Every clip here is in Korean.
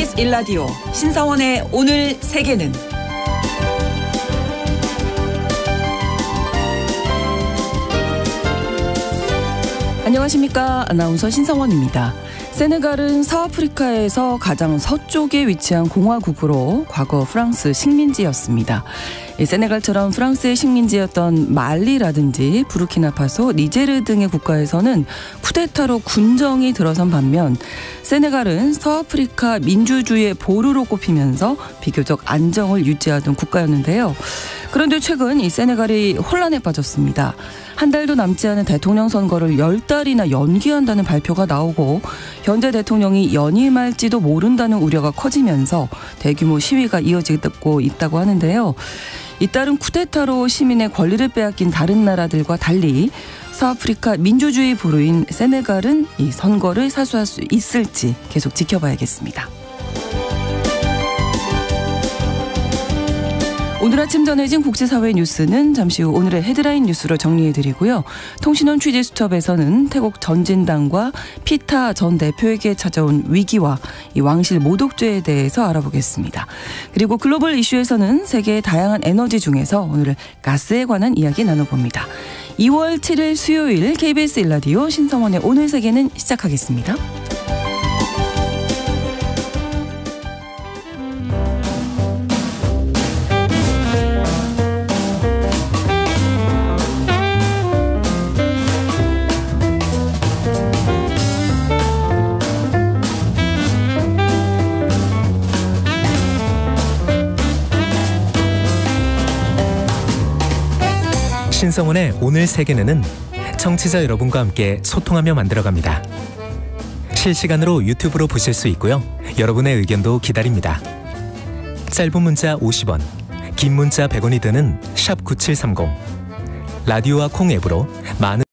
KBS 1라디오 신성원의 오늘 세계는 안녕하십니까. 아나운서 신성원입니다. 세네갈은 서아프리카에서 가장 서쪽에 위치한 공화국으로 과거 프랑스 식민지였습니다. 세네갈처럼 프랑스의 식민지였던 말리라든지 부르키나파소, 니제르 등의 국가에서는 쿠데타로 군정이 들어선 반면 세네갈은 서아프리카 민주주의의 보루로 꼽히면서 비교적 안정을 유지하던 국가였는데요. 그런데 최근 이 세네갈이 혼란에 빠졌습니다. 한 달도 남지 않은 대통령 선거를 10달이나 연기한다는 발표가 나오고 현재 대통령이 연임할지도 모른다는 우려가 커지면서 대규모 시위가 이어지고 있다고 하는데요. 잇따른 쿠데타로 시민의 권리를 빼앗긴 다른 나라들과 달리 서아프리카 민주주의 보루인 세네갈은 이 선거를 사수할 수 있을지 계속 지켜봐야겠습니다. 오늘 아침 전해진 국제사회 뉴스는 잠시 후 오늘의 헤드라인 뉴스로 정리해드리고요. 통신원 취재수첩에서는 태국 전진당과 피타 전 대표에게 찾아온 위기와 이 왕실 모독죄에 대해서 알아보겠습니다. 그리고 글로벌 이슈에서는 세계의 다양한 에너지 중에서 오늘은 가스에 관한 이야기 나눠봅니다. 2월 7일 수요일 KBS 1라디오 신성원의 오늘 세계는 시작하겠습니다. 신성원의 오늘 세계는 청취자 여러분과 함께 소통하며 만들어갑니다. 실시간으로 유튜브로 보실 수 있고요. 여러분의 의견도 기다립니다. 짧은 문자 50원, 긴 문자 100원이 드는 샵 9730. 라디오와 콩 앱으로 많은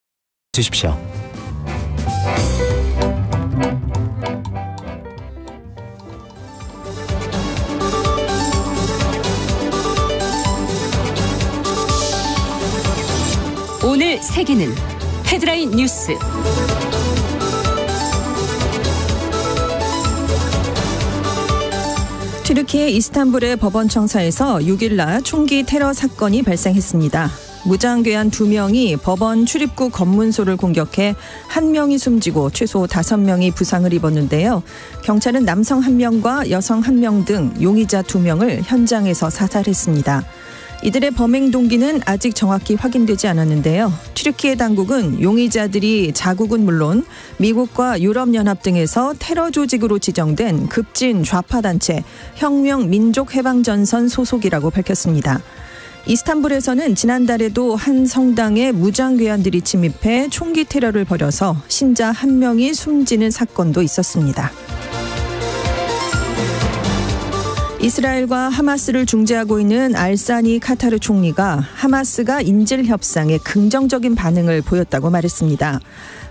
주십시오. 오늘 세계는 헤드라인 뉴스. 튀르키예 이스탄불의 법원 청사에서 6일날 총기 테러 사건이 발생했습니다. 무장괴한 2명이 법원 출입구 검문소를 공격해 1명이 숨지고 최소 5명이 부상을 입었는데요. 경찰은 남성 1명과 여성 1명 등 용의자 2명을 현장에서 사살했습니다. 이들의 범행 동기는 아직 정확히 확인되지 않았는데요. 튀르키예 당국은 용의자들이 자국은 물론 미국과 유럽연합 등에서 테러 조직으로 지정된 급진 좌파 단체 혁명민족해방전선 소속이라고 밝혔습니다. 이스탄불에서는 지난달에도 한 성당에 무장괴한들이 침입해 총기 테러를 벌여서 신자 1명이 숨지는 사건도 있었습니다. 이스라엘과 하마스를 중재하고 있는 알사니 카타르 총리가 하마스가 인질 협상에 긍정적인 반응을 보였다고 말했습니다.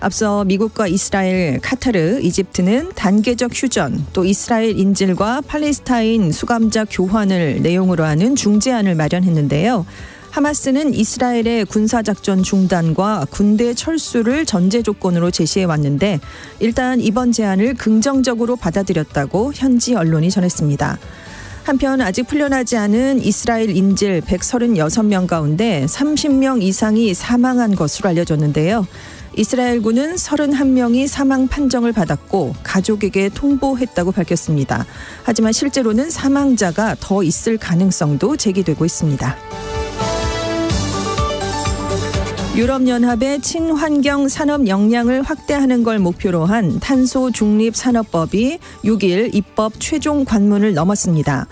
앞서 미국과 이스라엘, 카타르, 이집트는 단계적 휴전, 또 이스라엘 인질과 팔레스타인 수감자 교환을 내용으로 하는 중재안을 마련했는데요. 하마스는 이스라엘의 군사작전 중단과 군대 철수를 전제 조건으로 제시해왔는데 일단 이번 제안을 긍정적으로 받아들였다고 현지 언론이 전했습니다. 한편 아직 풀려나지 않은 이스라엘 인질 136명 가운데 30명 이상이 사망한 것으로 알려졌는데요. 이스라엘군은 31명이 사망 판정을 받았고 가족에게 통보했다고 밝혔습니다. 하지만 실제로는 사망자가 더 있을 가능성도 제기되고 있습니다. 유럽연합의 친환경 산업 역량을 확대하는 걸 목표로 한 탄소 중립 산업법이 6일 입법 최종 관문을 넘었습니다.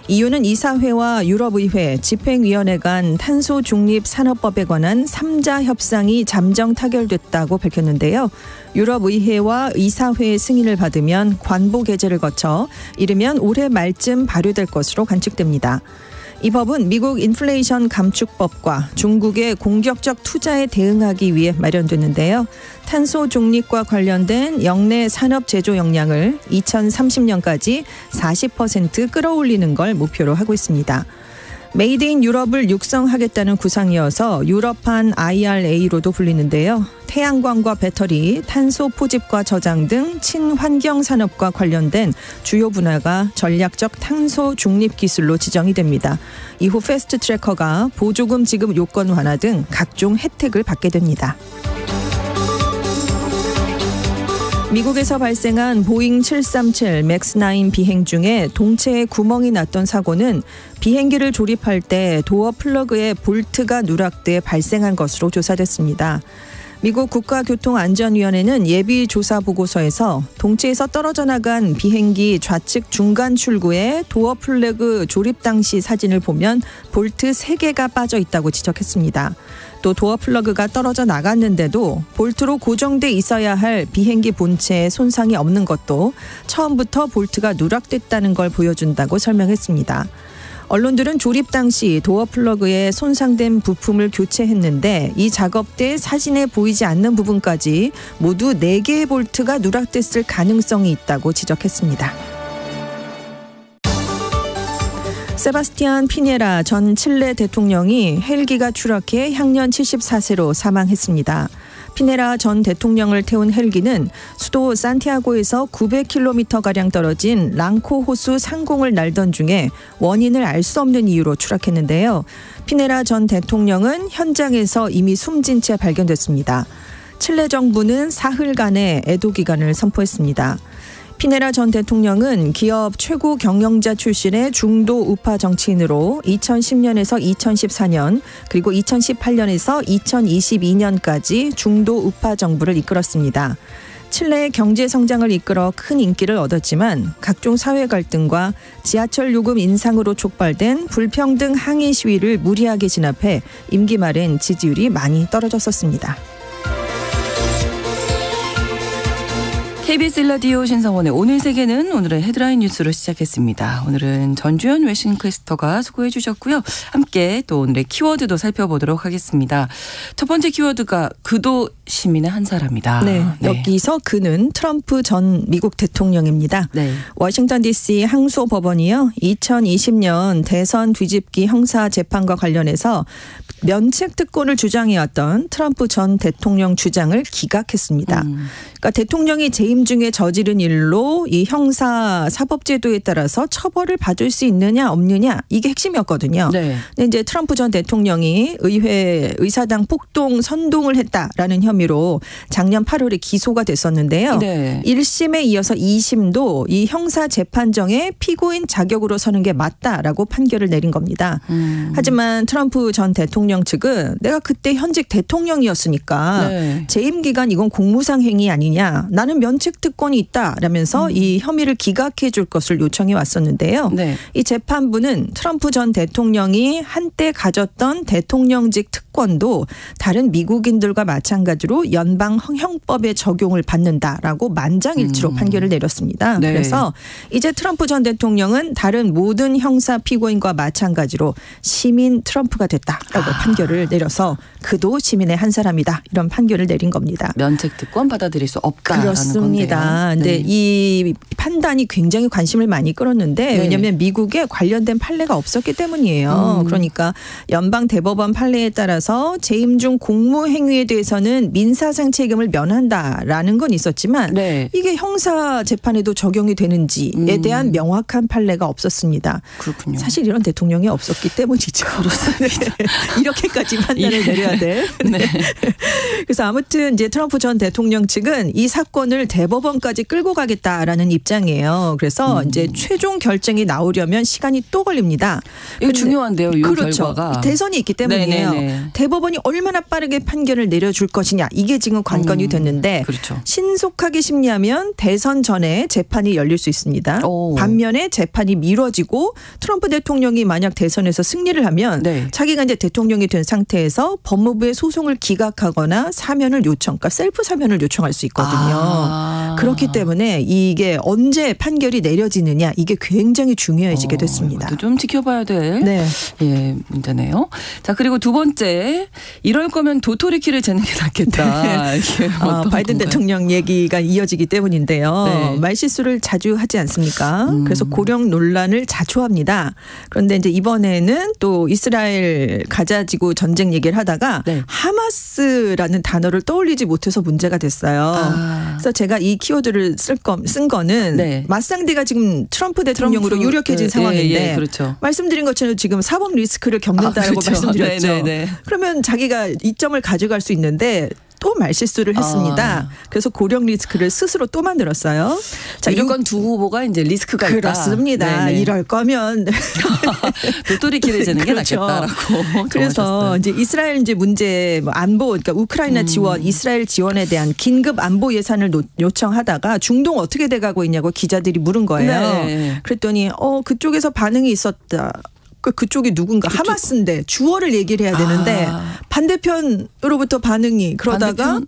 EU는 이사회와 유럽의회, 집행위원회 간 탄소 중립 산업법에 관한 3자 협상이 잠정 타결됐다고 밝혔는데요. 유럽의회와 이사회의 승인을 받으면 관보 개제를 거쳐 이르면 올해 말쯤 발효될 것으로 관측됩니다. 이 법은 미국 인플레이션 감축법과 중국의 공격적 투자에 대응하기 위해 마련됐는데요. 탄소 중립과 관련된 역내 산업 제조 역량을 2030년까지 40% 끌어올리는 걸 목표로 하고 있습니다. 메이드 인 유럽을 육성하겠다는 구상이어서 유럽판 IRA로도 불리는데요. 태양광과 배터리, 탄소 포집과 저장 등 친환경 산업과 관련된 주요 분야가 전략적 탄소 중립 기술로 지정이 됩니다. 이후 패스트 트래커가 보조금 지급 요건 완화 등 각종 혜택을 받게 됩니다. 미국에서 발생한 보잉 737 맥스9 비행 중에 동체에 구멍이 났던 사고는 비행기를 조립할 때 도어 플러그에 볼트가 누락돼 발생한 것으로 조사됐습니다. 미국 국가교통안전위원회는 예비 조사 보고서에서 동체에서 떨어져 나간 비행기 좌측 중간 출구에 도어 플러그 조립 당시 사진을 보면 볼트 3개가 빠져 있다고 지적했습니다. 또 도어 플러그가 떨어져 나갔는데도 볼트로 고정돼 있어야 할 비행기 본체에 손상이 없는 것도 처음부터 볼트가 누락됐다는 걸 보여준다고 설명했습니다. 언론들은 조립 당시 도어 플러그에 손상된 부품을 교체했는데 이 작업 때 사진에 보이지 않는 부분까지 모두 4개의 볼트가 누락됐을 가능성이 있다고 지적했습니다. 세바스티안 피네라 전 칠레 대통령이 헬기가 추락해 향년 74세로 사망했습니다. 피네라 전 대통령을 태운 헬기는 수도 산티아고에서 900km가량 떨어진 랑코 호수 상공을 날던 중에 원인을 알 수 없는 이유로 추락했는데요. 피네라 전 대통령은 현장에서 이미 숨진 채 발견됐습니다. 칠레 정부는 사흘간의 애도 기간을 선포했습니다. 피네라 전 대통령은 기업 최고 경영자 출신의 중도 우파 정치인으로 2010년에서 2014년 그리고 2018년에서 2022년까지 중도 우파 정부를 이끌었습니다. 칠레의 경제 성장을 이끌어 큰 인기를 얻었지만 각종 사회 갈등과 지하철 요금 인상으로 촉발된 불평등 항의 시위를 무리하게 진압해 임기 말엔 지지율이 많이 떨어졌었습니다. KBS 라디오 신성원의 오늘 세계는 오늘의 헤드라인 뉴스로 시작했습니다. 오늘은 전주현 외신캐스터가 수고해 주셨고요. 함께 또 오늘의 키워드도 살펴보도록 하겠습니다. 첫 번째 키워드가 그도 시민의 한 사람이다. 네, 여기서 그는 트럼프 전 미국 대통령입니다. 네. 워싱턴 DC 항소법원이요. 2020년 대선 뒤집기 형사 재판과 관련해서 면책 특권을 주장해왔던 트럼프 전 대통령 주장을 기각했습니다. 그러니까 대통령이 재임 중에 저지른 일로 이 형사 사법제도에 따라서 처벌을 받을 수 있느냐 없느냐 이게 핵심이었거든요. 네. 근데 이제 트럼프 전 대통령이 의사당 폭동 선동을 했다라는 혐의로 작년 8월에 기소가 됐었는데요. 네. 1심에 이어서 2심도 이 형사 재판정에 피고인 자격으로 서는 게 맞다라고 판결을 내린 겁니다. 하지만 트럼프 전 대통령 측은 내가 그때 현직 대통령이었으니까 네. 재임 기간 이건 공무상 행위 아니냐. 나는 면책 특권이 있다라면서 이 혐의를 기각해 줄 것을 요청해 왔었는데요. 네. 이 재판부는 트럼프 전 대통령이 한때 가졌던 대통령직 특권도 다른 미국인들과 마찬가지로 연방 형법에 적용을 받는다라고 만장일치로 판결을 내렸습니다. 네. 그래서 이제 트럼프 전 대통령은 다른 모든 형사 피고인과 마찬가지로 시민 트럼프가 됐다라고 판결을 내려서 그도 시민의 한 사람이다. 이런 판결을 내린 겁니다. 면책 특권 받아들일 수 없다라는 그렇습니다. 건데요. 근데 네. 이 판단이 굉장히 관심을 많이 끌었는데 네. 왜냐하면 미국에 관련된 판례가 없었기 때문이에요. 그러니까 연방 대법원 판례에 따라서 재임 중 공무 행위에 대해서는 민사상 책임을 면한다라는 건 있었지만 네. 이게 형사 재판에도 적용이 되는지에 대한 명확한 판례가 없었습니다. 그렇군요. 사실 이런 대통령이 없었기 때문이죠. 그렇습니다. 이렇게까지 판단을 예. 내려야 돼. 네. 그래서 아무튼 이제 트럼프 전 대통령 측은 이 사건을 대법원까지 끌고 가겠다라는 입장이에요. 그래서 이제 최종 결정이 나오려면 시간이 또 걸립니다. 이거 중요한데요. 이 그렇죠. 결과가. 대선이 있기 때문이에요. 네네네. 대법원이 얼마나 빠르게 판결을 내려줄 것이냐 이게 지금 관건이 됐는데 그렇죠. 신속하게 심리하면 대선 전에 재판이 열릴 수 있습니다. 오. 반면에 재판이 미뤄지고 트럼프 대통령이 만약 대선에서 승리를 하면 네. 자기가 이제 대통령이 된 상태에서 법무부에 소송을 기각하거나 사면을 요청, 그러니까 셀프 사면을 요청할 수 있거든요. 그렇기 때문에 이게 언제 판결이 내려지느냐 이게 굉장히 중요해지게 됐습니다. 이것도 좀 지켜봐야 될 네. 예, 문제네요. 자, 그리고 두 번째, 이럴 거면 도토리키를 재는 게 낫겠다. 이게 바이든 건가요? 대통령 얘기가 이어지기 때문인데요. 네. 말실수를 자주 하지 않습니까? 그래서 고령 논란을 자초합니다. 그런데 이제 이번에는 또 이스라엘 가자지구 전쟁 얘기를 하다가 네. 하마스라는 단어를 떠올리지 못해서 문제가 됐어요. 그래서 제가 이 키워드를 쓴 거는 네. 맞상대가 지금 트럼프 대통령으로 유력해진 상황인데 예, 그렇죠. 말씀드린 것처럼 지금 사법 리스크를 겪는다라고 그렇죠. 말씀드렸죠. 네네네. 그러면 자기가 이점을 가져갈 수 있는데 또 말실수를 했습니다. 그래서 고령 리스크를 스스로 또 만들었어요. 자, 이런 건 두 후보가 이제 리스크가 있다. 그렇습니다. 네네. 이럴 거면 도토리키를 재는 게 그렇죠. 낫겠다라고. 그래서 정하셨어요. 이제 이스라엘 이제 문제 뭐 안보 그러니까 우크라이나 지원, 이스라엘 지원에 대한 긴급 안보 예산을 요청하다가 중동 어떻게 돼가고 있냐고 기자들이 물은 거예요. 네. 그랬더니 그쪽에서 반응이 있었다. 그쪽이 누군가 하마스인데 주어를 얘기를 해야 되는데 반대편으로부터 반응이 그러다가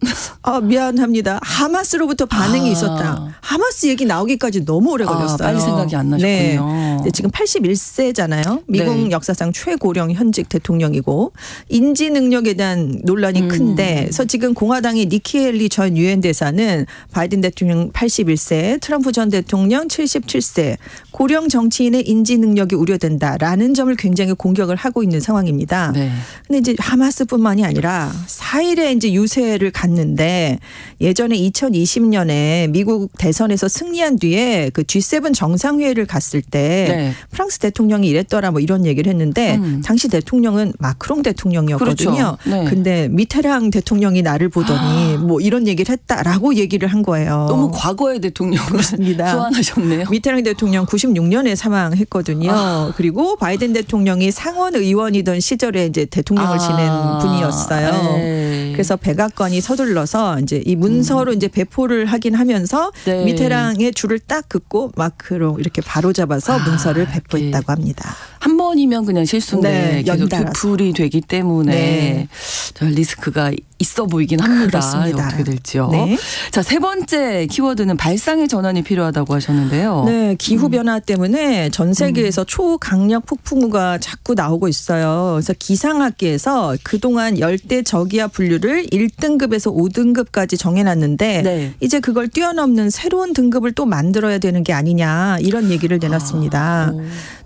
미안합니다. 하마스로부터 반응이 있었다. 하마스 얘기 나오기까지 너무 오래 걸렸어요. 빨리 생각이 안 나셨군요. 네. 근데 지금 81세잖아요. 미국 네. 역사상 최고령 현직 대통령이고 인지 능력에 대한 논란이 큰데 그래서 지금 공화당의 니키 헬리 전 유엔 대사는 바이든 대통령 81세, 트럼프 전 대통령 77세, 고령 정치인의 인지 능력이 우려된다라는 점을 굉장히 공격을 하고 있는 상황입니다. 네. 근데 이제 하마스뿐만이 아니라 4일에 이제 유세를 갔는데 예전에 2020년에 미국 대선에서 승리한 뒤에 그 G7 정상회의를 갔을 때 네. 프랑스 대통령이 이랬더라 뭐 이런 얘기를 했는데 당시 대통령은 마크롱 대통령이었거든요. 그렇죠. 네. 근데 미테랑 대통령이 나를 보더니 뭐 이런 얘기를 했다라고 얘기를 한 거예요. 너무 과거의 대통령을 그렇습니다. 소환하셨네요. 미테랑 대통령 96년에 사망했거든요. 그리고 바이든 대통령이 상원 의원이던 시절에 이제 대통령을 지낸 분이었어요. 에이. 그래서 백악관이 서둘러서 이제 이 문서로 이제 배포를 하긴 하면서 네. 미테랑의 줄을 딱 긋고 마크로 이렇게 바로 잡아서 문서를 배포했다고 합니다. 한 번이면 그냥 실수인데 네, 계속 연달아서. 되풀이 되기 때문에 네. 저 리스크가 있어 보이긴 합니다. 그렇습니다. 어떻게 될지요. 네. 자, 세 번째 키워드는 발상의 전환이 필요하다고 하셨는데요. 네, 기후 변화 때문에 전 세계에서 초강력 폭풍우가 자꾸 나오고 있어요. 그래서 기상학계에서 그동안 열대 저기압 분류를 1등급에서 5등급까지 정해놨는데 네. 이제 그걸 뛰어넘는 새로운 등급을 또 만들어야 되는 게 아니냐 이런 얘기를 내놨습니다.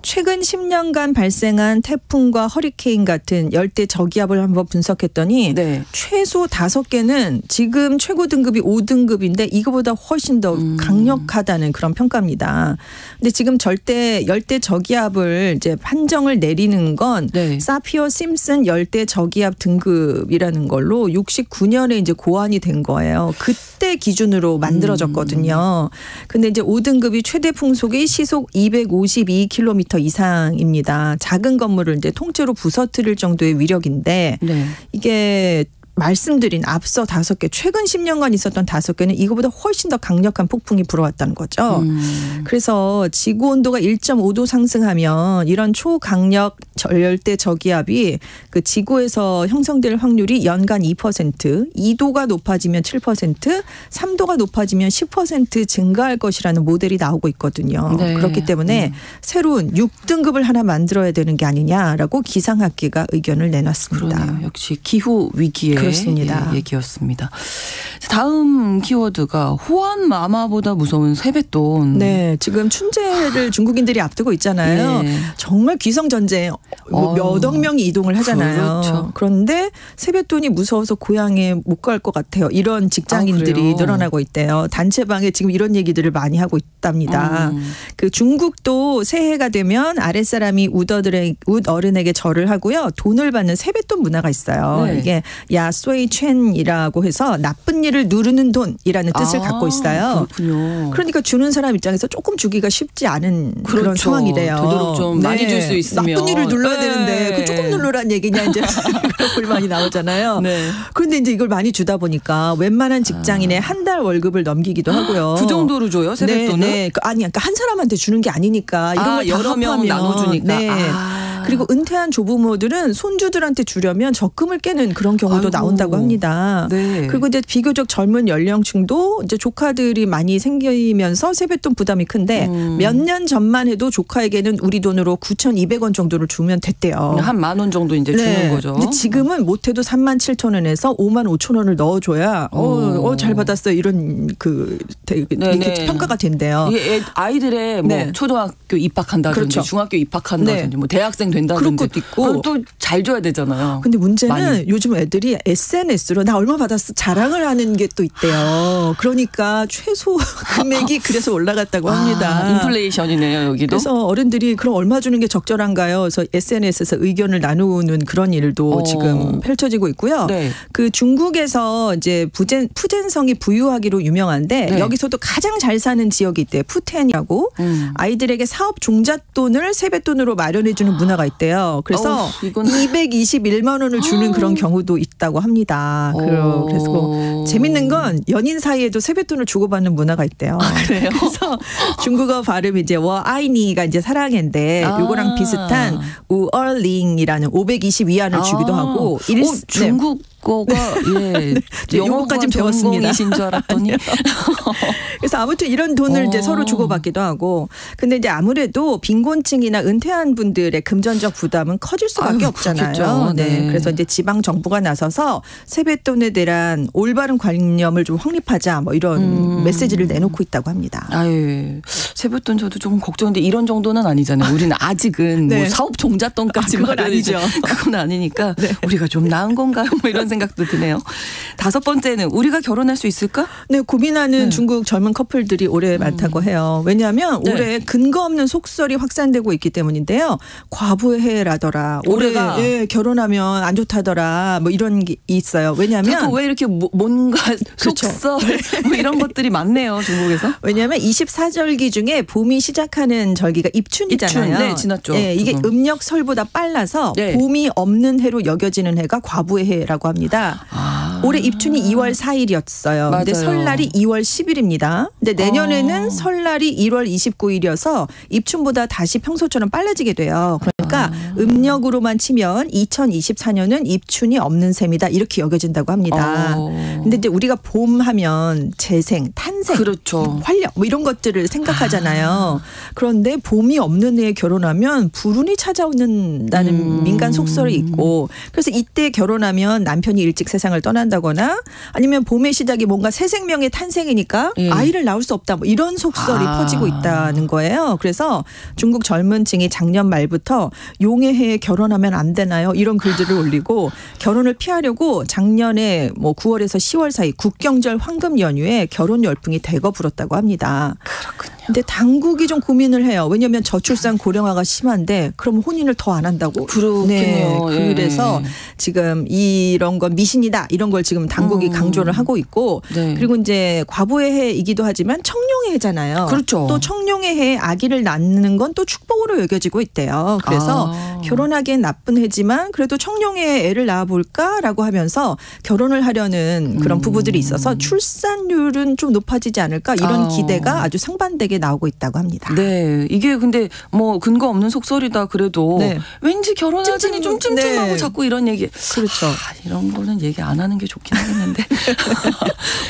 최근 10년간 발생한 태풍과 허리케인 같은 열대 저기압을 한번 분석했더니 네. 최소 5개는 지금 최고 등급이 5등급인데 이거보다 훨씬 더 강력하다는 그런 평가입니다. 근데 지금 열대 저기압을 이제 판정을 내리는 건 네. 사피어 심슨 열대 저기압 등급이라는 걸로 69년에 이제 고안이 된 거예요. 그때 기준으로 만들어졌거든요. 근데 이제 5등급이 최대 풍속이 시속 252km 이상입니다. 작은 건물을 이제 통째로 부서뜨릴 정도의 위력인데 네. 이게 말씀드린 앞서 5개 최근 10년간 있었던 5개는 이거보다 훨씬 더 강력한 폭풍이 불어왔다는 거죠. 그래서 지구 온도가 1.5도 상승하면 이런 초강력 열대 저기압이 그 지구에서 형성될 확률이 연간 2%, 2도가 높아지면 7%, 3도가 높아지면 10% 증가할 것이라는 모델이 나오고 있거든요. 네. 그렇기 때문에 새로운 6등급을 하나 만들어야 되는 게 아니냐라고 기상학계가 의견을 내놨습니다. 그러네요. 역시 기후 위기의 그렇습니다. 얘기였습니다. 다음 키워드가 호환 마마보다 무서운 세뱃돈. 네, 지금 춘제를 중국인들이 앞두고 있잖아요. 네. 정말 귀성전쟁 몇억 명이 이동을 하잖아요. 그렇죠. 그런데 세뱃돈이 무서워서 고향에 못 갈 것 같아요. 이런 직장인들이 그래요? 늘어나고 있대요. 단체방에 지금 이런 얘기들을 많이 하고 있답니다. 그 중국도 새해가 되면 아랫사람이 웃 어른에게 절을 하고요. 돈을 받는 세뱃돈 문화가 있어요. 네. 이게 야쏘이첸이라고 해서 나쁜 일을 누르는 돈이라는 뜻을 갖고 있어요. 그렇군요. 그러니까 주는 사람 입장에서 조금 주기가 쉽지 않은 그런 그렇죠. 상황이래요. 되도록 좀 많이 줄 수 있으면. 나쁜 일을 눌러야 네. 되는데 그 조금 누르란 얘기냐 이제 그런 불만이 나오잖아요. 네. 그런데 이제 이걸 많이 주다 보니까 웬만한 직장인의 한 달 월급을 넘기기도 하고요. 그 정도로 줘요? 세뱃돈을? 네. 그러니까 한 사람한테 주는 게 아니니까 이런 걸 다 여러 명 합하면. 나눠주니까. 네. 그리고 은퇴한 조부모들은 손주들한테 주려면 적금을 깨는 그런 경우도 아이고. 나온다고 합니다. 네. 그리고 이제 비교적 젊은 연령층도 이제 조카들이 많이 생기면서 세뱃돈 부담이 큰데 몇 년 전만 해도 조카에게는 우리 돈으로 9,200원 정도를 주면 됐대요. 한 10,000원 정도 이제 주는 거죠. 근데 지금은 못해도 37,000원에서 55,000원을 넣어줘야 잘 받았어 이런 이렇게 평가가 된대요. 아이들의 뭐 초등학교 입학한다든지 그렇죠. 중학교 입학한다든지 뭐 대학생 된다든지 그런 것도 있고 또 잘 줘야 되잖아요. 근데 문제는 많이. 요즘 애들이 SNS로 나 얼마 받았어 자랑을 하는 게 또 있대요. 그러니까 최소 금액이 그래서 올라갔다고 합니다. 인플레이션이네요 여기도. 그래서 어른들이 그럼 얼마 주는 게 적절한가요? 그래서 SNS에서 의견을 나누는 그런 일도 지금 펼쳐지고 있고요. 네. 그 중국에서 이제 푸젠성이 부유하기로 유명한데 네. 여기서도 가장 잘 사는 지역이 있대요. 푸텐이라고. 아이들에게 사업 종잣돈을 세뱃돈으로 마련해주는 문화가 있대요. 그래서 221만 원을 주는 그런 경우도 있다고 합니다. 그래서 재밌는 건 연인 사이에도 세뱃돈을 주고받는 문화가 있대요. 그래요? 그래서 중국어 발음이 이제 워아이니가 이제 사랑인데 요거랑 비슷한 우얼링이라는 522안을 주기도 하고 중국어가 영어까지 배웠습니다. 전공이신 줄 알았더니. 그래서 아무튼 이런 돈을 이제 서로 주고받기도 하고 근데 이제 아무래도 빈곤층이나 은퇴한 분들의 금전적 부담은 커질 수밖에 없잖아요. 네. 그래서 이제 지방 정부가 나서서 세뱃돈에 대한 올바른 관념을 좀 확립하자 뭐 이런 메시지를 내놓고 있다고 합니다. 아유, 세뱃돈 저도 조금 걱정인데 이런 정도는 아니잖아요. 우리는 아직은 뭐 사업 종잣돈까지 그건 아니죠. 그건 아니니까 우리가 좀 나은 건가요? 뭐 이런 생각도 드네요. 5번째는 우리가 결혼할 수 있을까? 네, 고민하는 중국 젊은 커플들이 올해 많다고 해요. 왜냐하면 올해 근거 없는 속설이 확산되고 있기 때문인데요. 과부의 해라더라. 올해 결혼하면 안 좋다더라. 뭐 이런 게 있어요. 왜냐하면 왜 이렇게 뭔가 그렇죠. 속설 뭐 이런 것들이 많네요. 중국에서. 왜냐하면 24절기 중에 봄이 시작하는 절기가 입춘이잖아요. 입춘, 네, 지났죠. 네, 이게 음력설보다 빨라서 봄이 없는 해로 여겨지는 해가 과부의 해라고 합니다. 올해 입춘이 2월 4일이었어요. 근데 설날이 2월 10일입니다. 근데 내년에는 설날이 1월 29일이어서 입춘보다 다시 평소처럼 빨라지게 돼요. 그러니까 음력으로만 치면 2024년은 입춘이 없는 셈이다. 이렇게 여겨진다고 합니다. 근데 이제 우리가 봄 하면 재생, 탄생, 그렇죠. 활력 뭐 이런 것들을 생각하잖아요. 그런데 봄이 없는 해에 결혼하면 불운이 찾아오는다는 민간 속설이 있고 그래서 이때 결혼하면 남편이 일찍 세상을 떠난다거나 아니면 봄의 시작이 뭔가 새 생명의 탄생이니까 아이를 낳을 수 없다 뭐 이런 속설이 퍼지고 있다는 거예요. 그래서 중국 젊은 층이 작년 말부터 용의 해에 결혼하면 안 되나요? 이런 글들을 올리고 결혼을 피하려고 작년에 뭐 9월에서 10월 사이 국경절 황금 연휴에 결혼 열풍이 대거 불었다고 합니다. 그렇군요. 근데 당국이 좀 고민을 해요. 왜냐하면 저출산 고령화가 심한데 그럼 혼인을 더 안 한다고. 그렇군요. 네. 그래서 지금 이런 건 미신이다. 이런 걸 지금 당국이 강조를 하고 있고 그리고 이제 과부의 해이기도 하지만 청룡의 해잖아요. 그렇죠. 또 청룡의 해에 아기를 낳는 건 또 축복으로 여겨지고 있대요. 그래서 결혼하기엔 나쁜 해지만 그래도 청룡의 해에 애를 낳아볼까라고 하면서 결혼을 하려는 그런 부부들이 있어서 출산율은 좀 높아지지 않을까 이런 기대가 아주 상반되게 나오고 있다고 합니다. 네, 이게 근데 뭐 근거 없는 속설이다 그래도 왠지 결혼하자니 좀 찜찜하고 자꾸 이런 얘기. 그렇죠. 이런 거는 얘기 안 하는 게 좋긴 하겠는데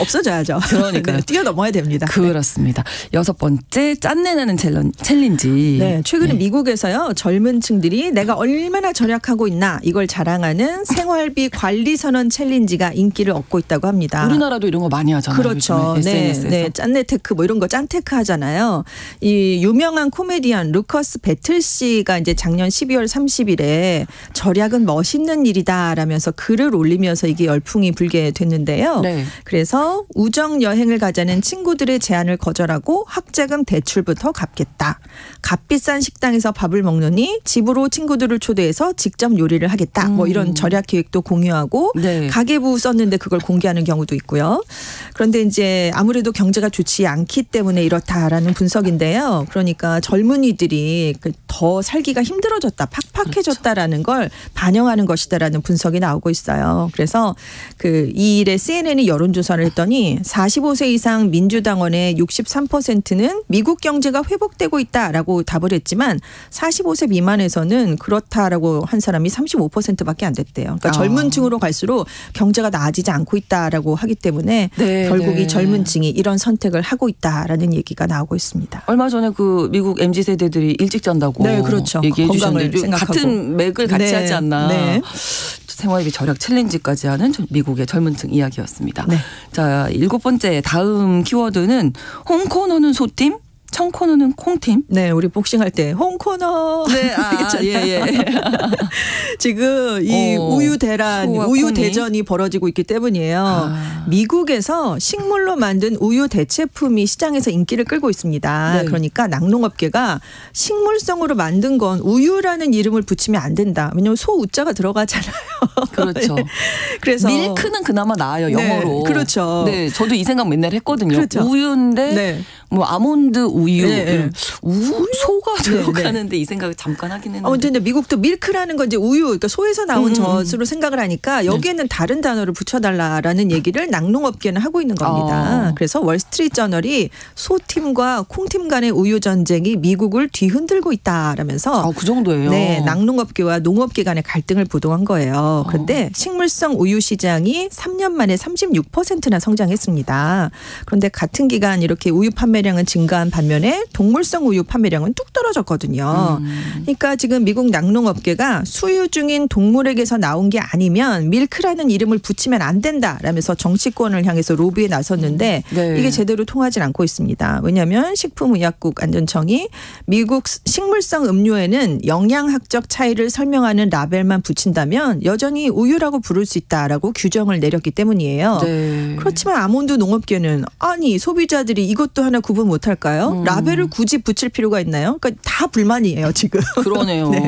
없어져야죠. 그러니까 뛰어넘어야 됩니다. 그렇습니다. 6번째 짠내나는 챌린지. 네, 최근에 미국에서요 젊은 층들이 내가 얼마나 절약하고 있나 이걸 자랑하는 생활비 관리 선언 챌린지가 인기를 얻고 있다고 합니다. 우리나라도 이런 거 많이 하잖아요. 그렇죠. SNS에서. 네, 짠내 테크 뭐 이런 거 짠테크 하잖아요. 이 유명한 코미디언 루커스 배틀 씨가 이제 작년 12월 30일에 절약은 멋있는 일이다라면서 글을 올리면서 이게 열풍이 불게 됐는데요. 그래서 우정 여행을 가자는 친구들의 제안을 거절하고 학자금 대출부터 갚겠다. 값비싼 식당에서 밥을 먹느니 집으로 친구들을 초대해서 직접 요리를 하겠다. 뭐 이런 절약 계획도 공유하고 가계부 썼는데 그걸 공개하는 경우도 있고요. 그런데 이제 아무래도 경제가 좋지 않기 때문에 이렇다라는 분석인데요. 그러니까 젊은이들이 더 살기가 힘들어졌다, 팍팍해졌다라는 걸 반영하는 것이다라는 분석이 나오고 있어요. 그래서 이 일에 CNN이 여론조사를 했더니 45세 이상 민주당원의 63%는 미국 경제가 회복되고 있다라고 답을 했지만 45세 미만에서는 그렇다라고 한 사람이 35%밖에 안 됐대요. 그러니까 젊은 층으로 갈수록 경제가 나아지지 않고 있다라고 하기 때문에 네, 결국 네. 이 젊은 층이 이런 선택을 하고 있다라는 얘기가 나오고 있습니다. 얼마 전에 미국 MZ세대들이 일찍 잔다고 네, 그렇죠. 얘기해 건강을 주셨는데 생각하고. 같은 맥을 같이 네, 하지 않나. 네. 생활비 절약 챌린지까지 하는 미국의 젊은 층 이야기였습니다. 네. 자, 7번째 다음 키워드는 홈코너는 소팀, 청코너는 콩팀. 네, 우리 복싱할 때 홈코너. 네, 예. 지금 이 우유 대란, 우유 콩이. 대전이 벌어지고 있기 때문이에요. 미국에서 식물로 만든 우유 대체품이 시장에서 인기를 끌고 있습니다. 네. 그러니까 낙농업계가 식물성으로 만든 건 우유라는 이름을 붙이면 안 된다. 왜냐하면 소우자가 들어가잖아요. 그렇죠. 그래서 밀크는 그나마 나아요, 영어로. 네, 그렇죠. 네, 저도 이 생각 맨날 했거든요. 그렇죠. 우유인데 네. 뭐 아몬드 우유, 네. 소가 네, 들어가는데 이 생각을 잠깐 하긴 했는데. 근데 미국도 밀크라는 건 이제 우유, 그러니까 소에서 나온 젖으로 생각을 하니까 여기에는 다른 단어를 붙여달라라는 얘기를 낙농업계는 하고 있는 겁니다. 그래서 월스트리트저널이 소팀과 콩팀 간의 우유 전쟁이 미국을 뒤흔들고 있다라면서 그 정도예요. 네, 낙농업계와 농업계 간의 갈등을 부동한 거예요. 그런데 식물성 우유 시장이 3년 만에 36%나 성장했습니다. 그런데 같은 기간 이렇게 우유 판매량은 증가한 반면에 동물성 우유 판매량은 뚝 떨어졌거든요. 그러니까 지금 미국 낙농업계가 수유 중인 동물에게서 나온 게 아니면 밀크라는 이름을 붙이면 안 된다라면서 정치권을 향해서 로비에 나섰는데 네. 이게 제대로 통하지 않고 있습니다. 왜냐하면 식품의약국 안전청이 미국 식물성 음료에는 영양학적 차이를 설명하는 라벨만 붙인다면 여전히 우유라고 부를 수 있다라고 규정을 내렸기 때문이에요. 네. 그렇지만 아몬드 농업계는 아니 소비자들이 이것도 하나 구분 못할까요? 라벨을 굳이 붙일 필요가 있나요? 그러니까 다 불만이에요 지금. 그러네요. 네.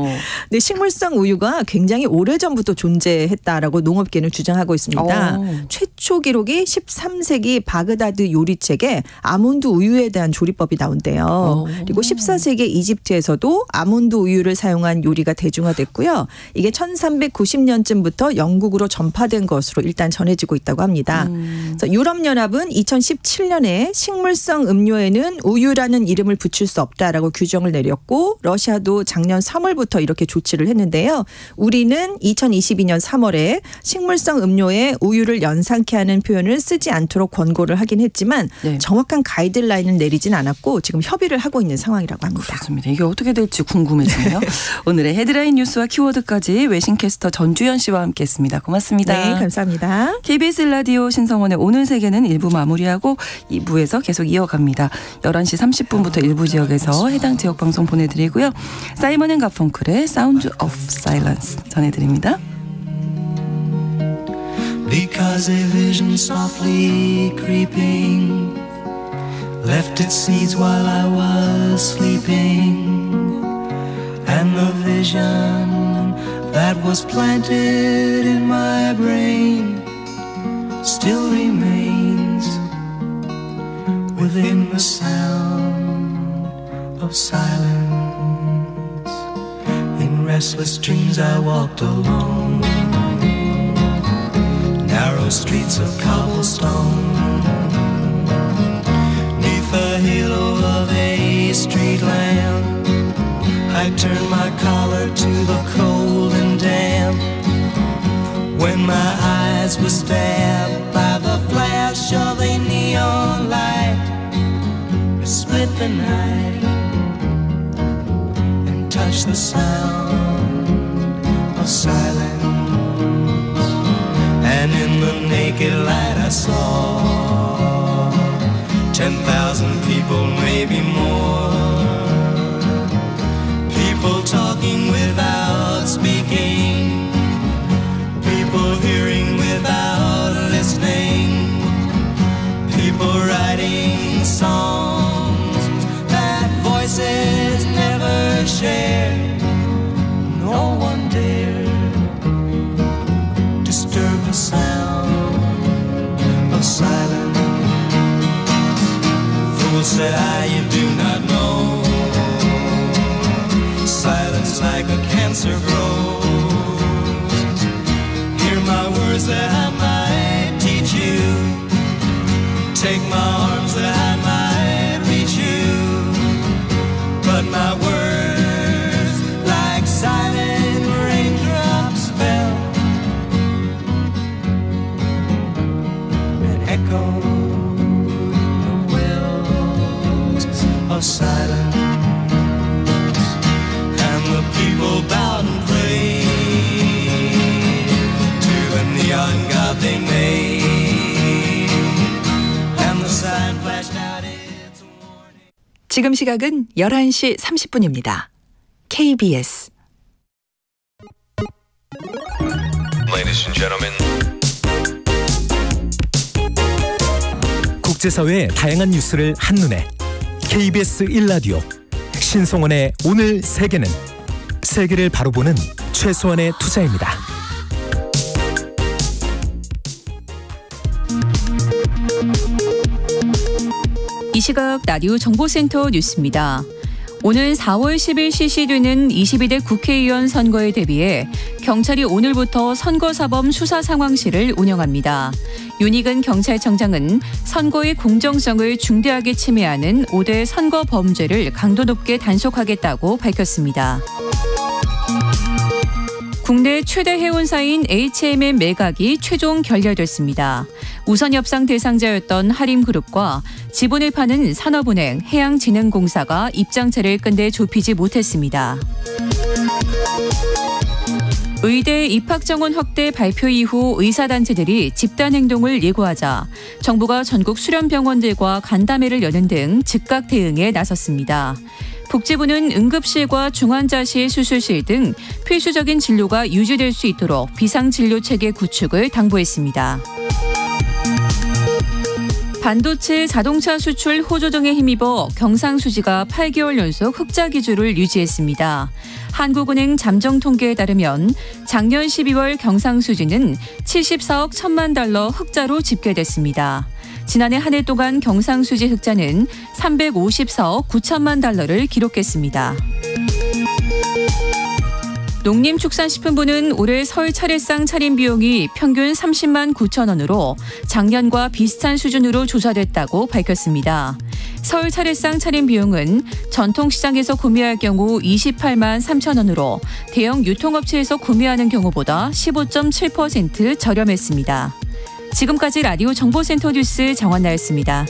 근데 식물성 우유가 굉장히 오래전부터 존재했다라고 농업계는 주장하고 있습니다. 최초 기록이 13세기 바그다드 요리책에 아몬드 우유에 대한 조리법이 나온대요. 그리고 14세기 이집트에서도 아몬드 우유를 사용한 요리가 대중화됐고요. 이게 1390년쯤부터 영국으로 전파된 것으로 일단 전해지고 있다고 합니다. 그래서 유럽연합은 2017년에 식물성 음료에는 우유라는 이름을 붙일 수 없다라고 규정을 내렸고 러시아도 작년 3월부터 이렇게 조치를 했는데요. 우리는 2022년 3월에 식물성 음료에 우유를 연상케 하는 표현을 쓰지 않도록 권고를 하긴 했지만 네. 정확한 가이드라인을 내리진 않았고 지금 협의를 하고 있는 상황이라고 합니다. 그렇습니다. 이게 어떻게 될지 궁금해지네요. 오늘의 헤드라인 뉴스와 키워드까지 외신캐스터 전주현 씨와 함께했습니다. 고맙습니다. 네, 감사합니다. KBS 라디오 신성원의 오늘 세계는 1부 마무리하고 2부에서 계속 이어갑니다. 11시 30분부터 일부 지역에서 해당 지역 방송 보내드리고요. 사이먼 앤 가펑클의 Sound of Silence 전해드립니다. Because a vision softly creeping left its seeds while I was sleeping, and the vision that was planted in my brain still remains within the sound of silence. In restless dreams I walked alone, narrow streets of cobblestone, neath the halo of a street lamp. I turned my collar to the cold and damp, when my eyes were stabbed by the flash of a neon light. It split the night and touched the sound of silence. And in the naked light I saw 10,000 people, maybe more. People talking without speaking, people hearing without listening, people writing songs that voices never shared. No one dared disturb the sound of silence. say you do not know. Silence like a cancer grows. Hear my words that I might teach you. Take my arms that I might reach you. But my words like silent raindrops fell and echoed the wells of silence. And the people bowed and prayed to the neon god they made. And the sign flashed out its warning. 지금 시각은 11시 30분입니다. KBS Ladies and gentlemen. 국제사회의 다양한 뉴스를 한눈에 KBS 1라디오 신성원의 오늘 세계는 세계를 바로 보는 최소한의 투자입니다. 이 시각 라디오 정보센터 뉴스입니다. 오는 4월 10일 실시되는 22대 국회의원 선거에 대비해 경찰이 오늘부터 선거사범 수사 상황실을 운영합니다. 윤익은 경찰청장은 선거의 공정성을 중대하게 침해하는 5대 선거 범죄를 강도 높게 단속하겠다고 밝혔습니다. 국내 최대 해운사인 HMM 매각이 최종 결렬됐습니다. 우선 협상 대상자였던 하림그룹과 지분을 파는 산업은행, 해양진흥공사가 입장차를 끝내 좁히지 못했습니다. 의대 입학정원 확대 발표 이후 의사단체들이 집단행동을 예고하자 정부가 전국 수련병원들과 간담회를 여는 등 즉각 대응에 나섰습니다. 복지부는 응급실과 중환자실, 수술실 등 필수적인 진료가 유지될 수 있도록 비상진료체계 구축을 당부했습니다. 반도체, 자동차 수출 호조 등에 힘입어 경상수지가 8개월 연속 흑자 기조를 유지했습니다. 한국은행 잠정통계에 따르면 작년 12월 경상수지는 74억 1천만 달러 흑자로 집계됐습니다. 지난해 한 해 동안 경상수지 흑자는 354억 9천만 달러를 기록했습니다. 농림축산식품부는 올해 설 차례상 차림 비용이 평균 30만 9천 원으로 작년과 비슷한 수준으로 조사됐다고 밝혔습니다. 설 차례상 차림 비용은 전통시장에서 구매할 경우 28만 3천 원으로 대형 유통업체에서 구매하는 경우보다 15.7% 저렴했습니다. 지금까지 라디오 정보센터 뉴스 정원나였습니다.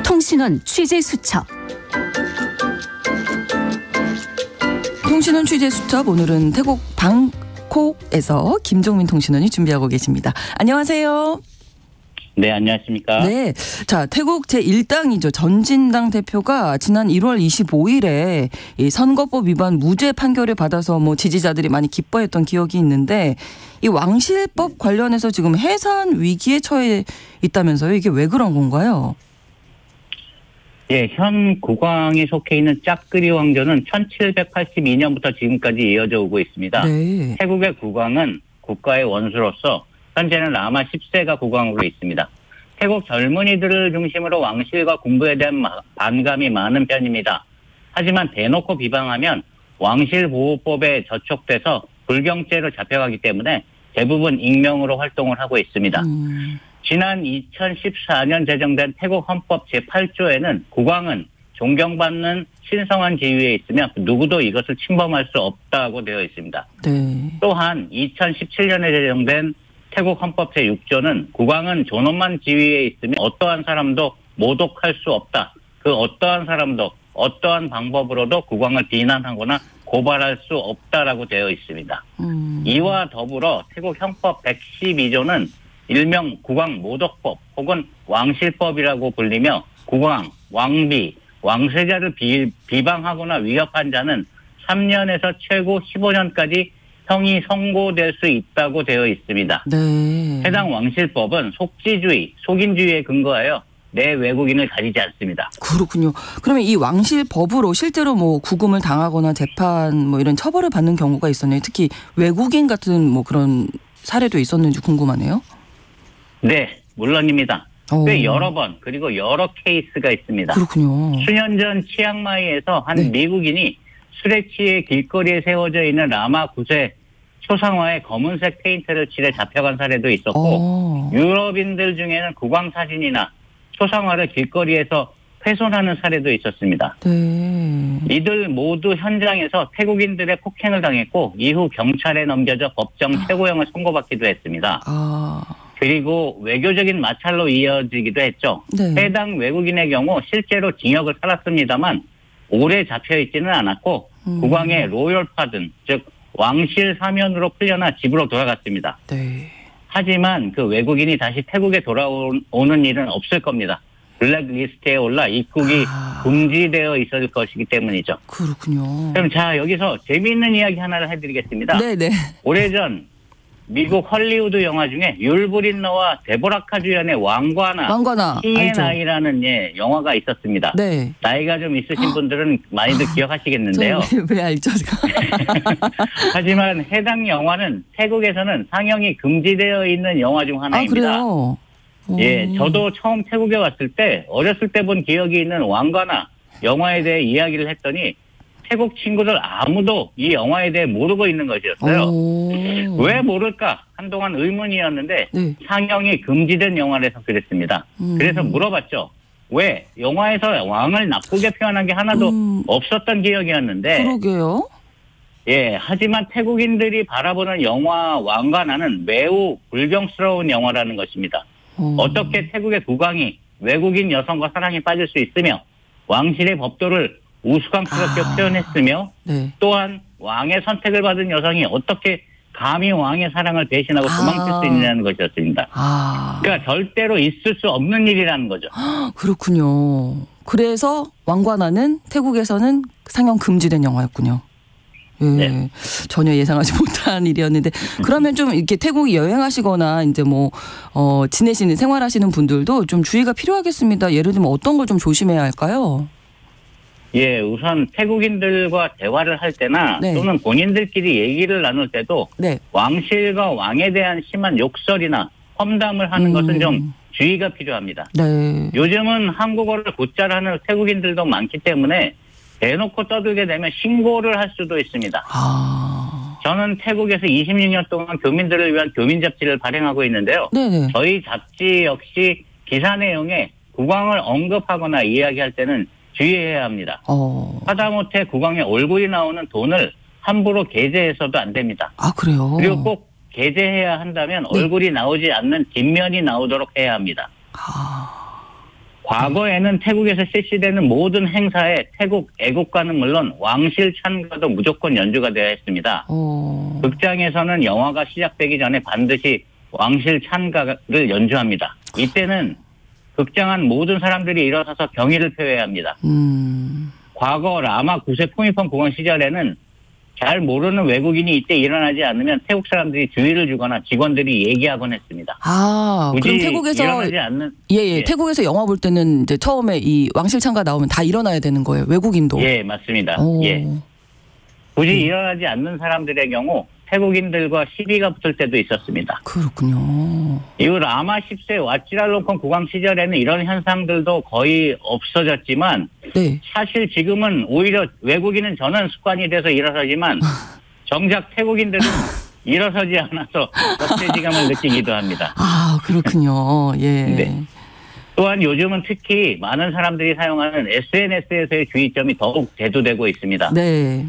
통신원 취재 수첩. 통신원 취재 수첩, 오늘은 태국 방콕에서 김종민 통신원이 준비하고 계십니다. 안녕하세요. 네, 안녕하십니까. 네. 자, 태국 제1당이죠. 전진당 대표가 지난 1월 25일에 이 선거법 위반 무죄 판결을 받아서 지지자들이 많이 기뻐했던 기억이 있는데, 이 왕실법 관련해서 지금 해산 위기에 처해 있다면서요. 이게 왜 그런 건가요? 예, 현 국왕에 속해 있는 짝그리 왕조는 1782년부터 지금까지 이어져 오고 있습니다. 네. 태국의 국왕은 국가의 원수로서 현재는 라마 10세가 국왕으로 있습니다. 태국 젊은이들을 중심으로 왕실과 공부에 대한 반감이 많은 편입니다. 하지만 대놓고 비방하면 왕실보호법에 저촉돼서 불경죄로 잡혀가기 때문에 대부분 익명으로 활동을 하고 있습니다. 지난 2014년 제정된 태국 헌법 제8조에는 국왕은 존경받는 신성한 지위에 있으며 누구도 이것을 침범할 수 없다고 되어 있습니다. 네. 또한 2017년에 제정된 태국 헌법 제6조는 국왕은 존엄한 지위에 있으며 어떠한 사람도 모독할 수 없다. 그 어떠한 사람도 어떠한 방법으로도 국왕을 비난하거나 고발할 수 없다라고 되어 있습니다. 이와 더불어 태국 형법 112조는 일명 국왕 모독법 혹은 왕실법이라고 불리며 국왕, 왕비, 왕세자를 비방하거나 위협한 자는 3년에서 최고 15년까지 형이 선고될 수 있다고 되어 있습니다. 네. 해당 왕실법은 속지주의, 속인주의에 근거하여 내 외국인을 가리지 않습니다. 그렇군요. 그러면 이 왕실법으로 실제로 뭐 구금을 당하거나 재판 뭐 이런 처벌을 받는 경우가 있었나요? 특히 외국인 같은 뭐 그런 사례도 있었는지 궁금하네요. 네, 물론입니다. 꽤 여러 번 그리고 여러 케이스가 있습니다. 그렇군요. 수년 전 치앙마이에서 한 네. 미국인이 술에 취해 길거리에 세워져 있는 라마 9세 초상화에 검은색 페인트를 칠해 잡혀간 사례도 있었고 유럽인들 중에는 국왕 사진이나 초상화를 길거리에서 훼손하는 사례도 있었습니다. 네. 이들 모두 현장에서 태국인들의 폭행을 당했고 이후 경찰에 넘겨져 법정 최고형을 선고받기도 했습니다. 그리고 외교적인 마찰로 이어지기도 했죠. 네. 해당 외국인의 경우 실제로 징역을 살았습니다만 오래 잡혀있지는 않았고 국왕의 로열 파든, 즉 왕실 사면으로 풀려나 집으로 돌아갔습니다. 네. 하지만 그 외국인이 다시 태국에 돌아오는 일은 없을 겁니다. 블랙리스트에 올라 입국이 금지되어 있을 것이기 때문이죠. 그렇군요. 그럼 자, 여기서 재미있는 이야기 하나를 해드리겠습니다. 네네. 오래전 미국 헐리우드 영화 중에 율브린너와 데보라카 주연의 왕과나 C&I라는 영화가 있었습니다. 네. 나이가 좀 있으신 분들은 많이들 기억하시겠는데요. 왜 알죠? 하지만 해당 영화는 태국에서는 상영이 금지되어 있는 영화 중 하나입니다. 그래요? 예, 저도 처음 태국에 왔을 때 어렸을 때 본 기억이 있는 왕과나 영화에 대해 이야기를 했더니 태국 친구들 아무도 이 영화에 대해 모르고 있는 것이었어요. 왜 모를까? 한동안 의문이었는데 네. 상영이 금지된 영화라서 그랬습니다. 그래서 물어봤죠. 왜? 영화에서 왕을 나쁘게 표현한 게 하나도 없었던 기억이었는데. 그러게요. 예, 하지만 태국인들이 바라보는 영화 왕과나는 매우 불경스러운 영화라는 것입니다. 어떻게 태국의 국왕이 외국인 여성과 사랑에 빠질 수 있으며 왕실의 법도를 우스꽝스럽게 표현했으며 네. 또한 왕의 선택을 받은 여성이 어떻게 감히 왕의 사랑을 배신하고 도망칠 수 있느냐는 것이었습니다. 그러니까 절대로 있을 수 없는 일이라는 거죠. 그렇군요. 그래서 왕과나는 태국에서는 상영 금지된 영화였군요. 예, 네. 전혀 예상하지 못한 일이었는데 그러면 좀 이렇게 태국 여행하시거나 이제 뭐 지내시는 생활하시는 분들도 좀 주의가 필요하겠습니다. 예를 들면 어떤 걸 좀 조심해야 할까요? 예, 우선 태국인들과 대화를 할 때나 네. 또는 본인들끼리 얘기를 나눌 때도 네. 왕실과 왕에 대한 심한 욕설이나 험담을 하는 것은 좀 주의가 필요합니다. 네. 요즘은 한국어를 곧잘 하는 태국인들도 많기 때문에 대놓고 떠들게 되면 신고를 할 수도 있습니다. 저는 태국에서 26년 동안 교민들을 위한 교민 잡지를 발행하고 있는데요. 네네. 저희 잡지 역시 기사 내용에 국왕을 언급하거나 이야기할 때는 주의해야 합니다. 하다못해 국왕의 얼굴이 나오는 돈을 함부로 게재해서도 안 됩니다. 그래요? 그리고 꼭 게재해야 한다면 네. 얼굴이 나오지 않는 뒷면이 나오도록 해야 합니다. 과거에는 태국에서 실시되는 모든 행사에 태국 애국가는 물론 왕실 찬가도 무조건 연주가 되어 있습니다. 극장에서는 영화가 시작되기 전에 반드시 왕실 찬가를 연주합니다. 이때는 극장 안 모든 사람들이 일어서서 경의를 표해야 합니다. 과거 라마 9세 푸미폰 국왕 시절에는 잘 모르는 외국인이 이때 일어나지 않으면 태국 사람들이 주의를 주거나 직원들이 얘기하곤 했습니다. 그럼 태국에서 일어나지 않는 예. 태국에서 영화 볼 때는 이제 처음에 이 왕실 찬가 나오면 다 일어나야 되는 거예요. 외국인도. 예, 맞습니다. 예. 굳이 일어나지 않는 사람들의 경우 태국인들과 시비가 붙을 때도 있었습니다. 그렇군요. 이후 라마 10세 와치랄롱콘 국왕 시절에는 이런 현상들도 거의 없어졌지만 네. 사실 지금은 오히려 외국인은 전원 습관이 돼서 일어서지만 정작 태국인들은 일어서지 않아서 역대지감을 느끼기도 합니다. 그렇군요. 예. 네. 또한 요즘은 특히 많은 사람들이 사용하는 SNS에서의 주의점이 더욱 대두되고 있습니다. 네.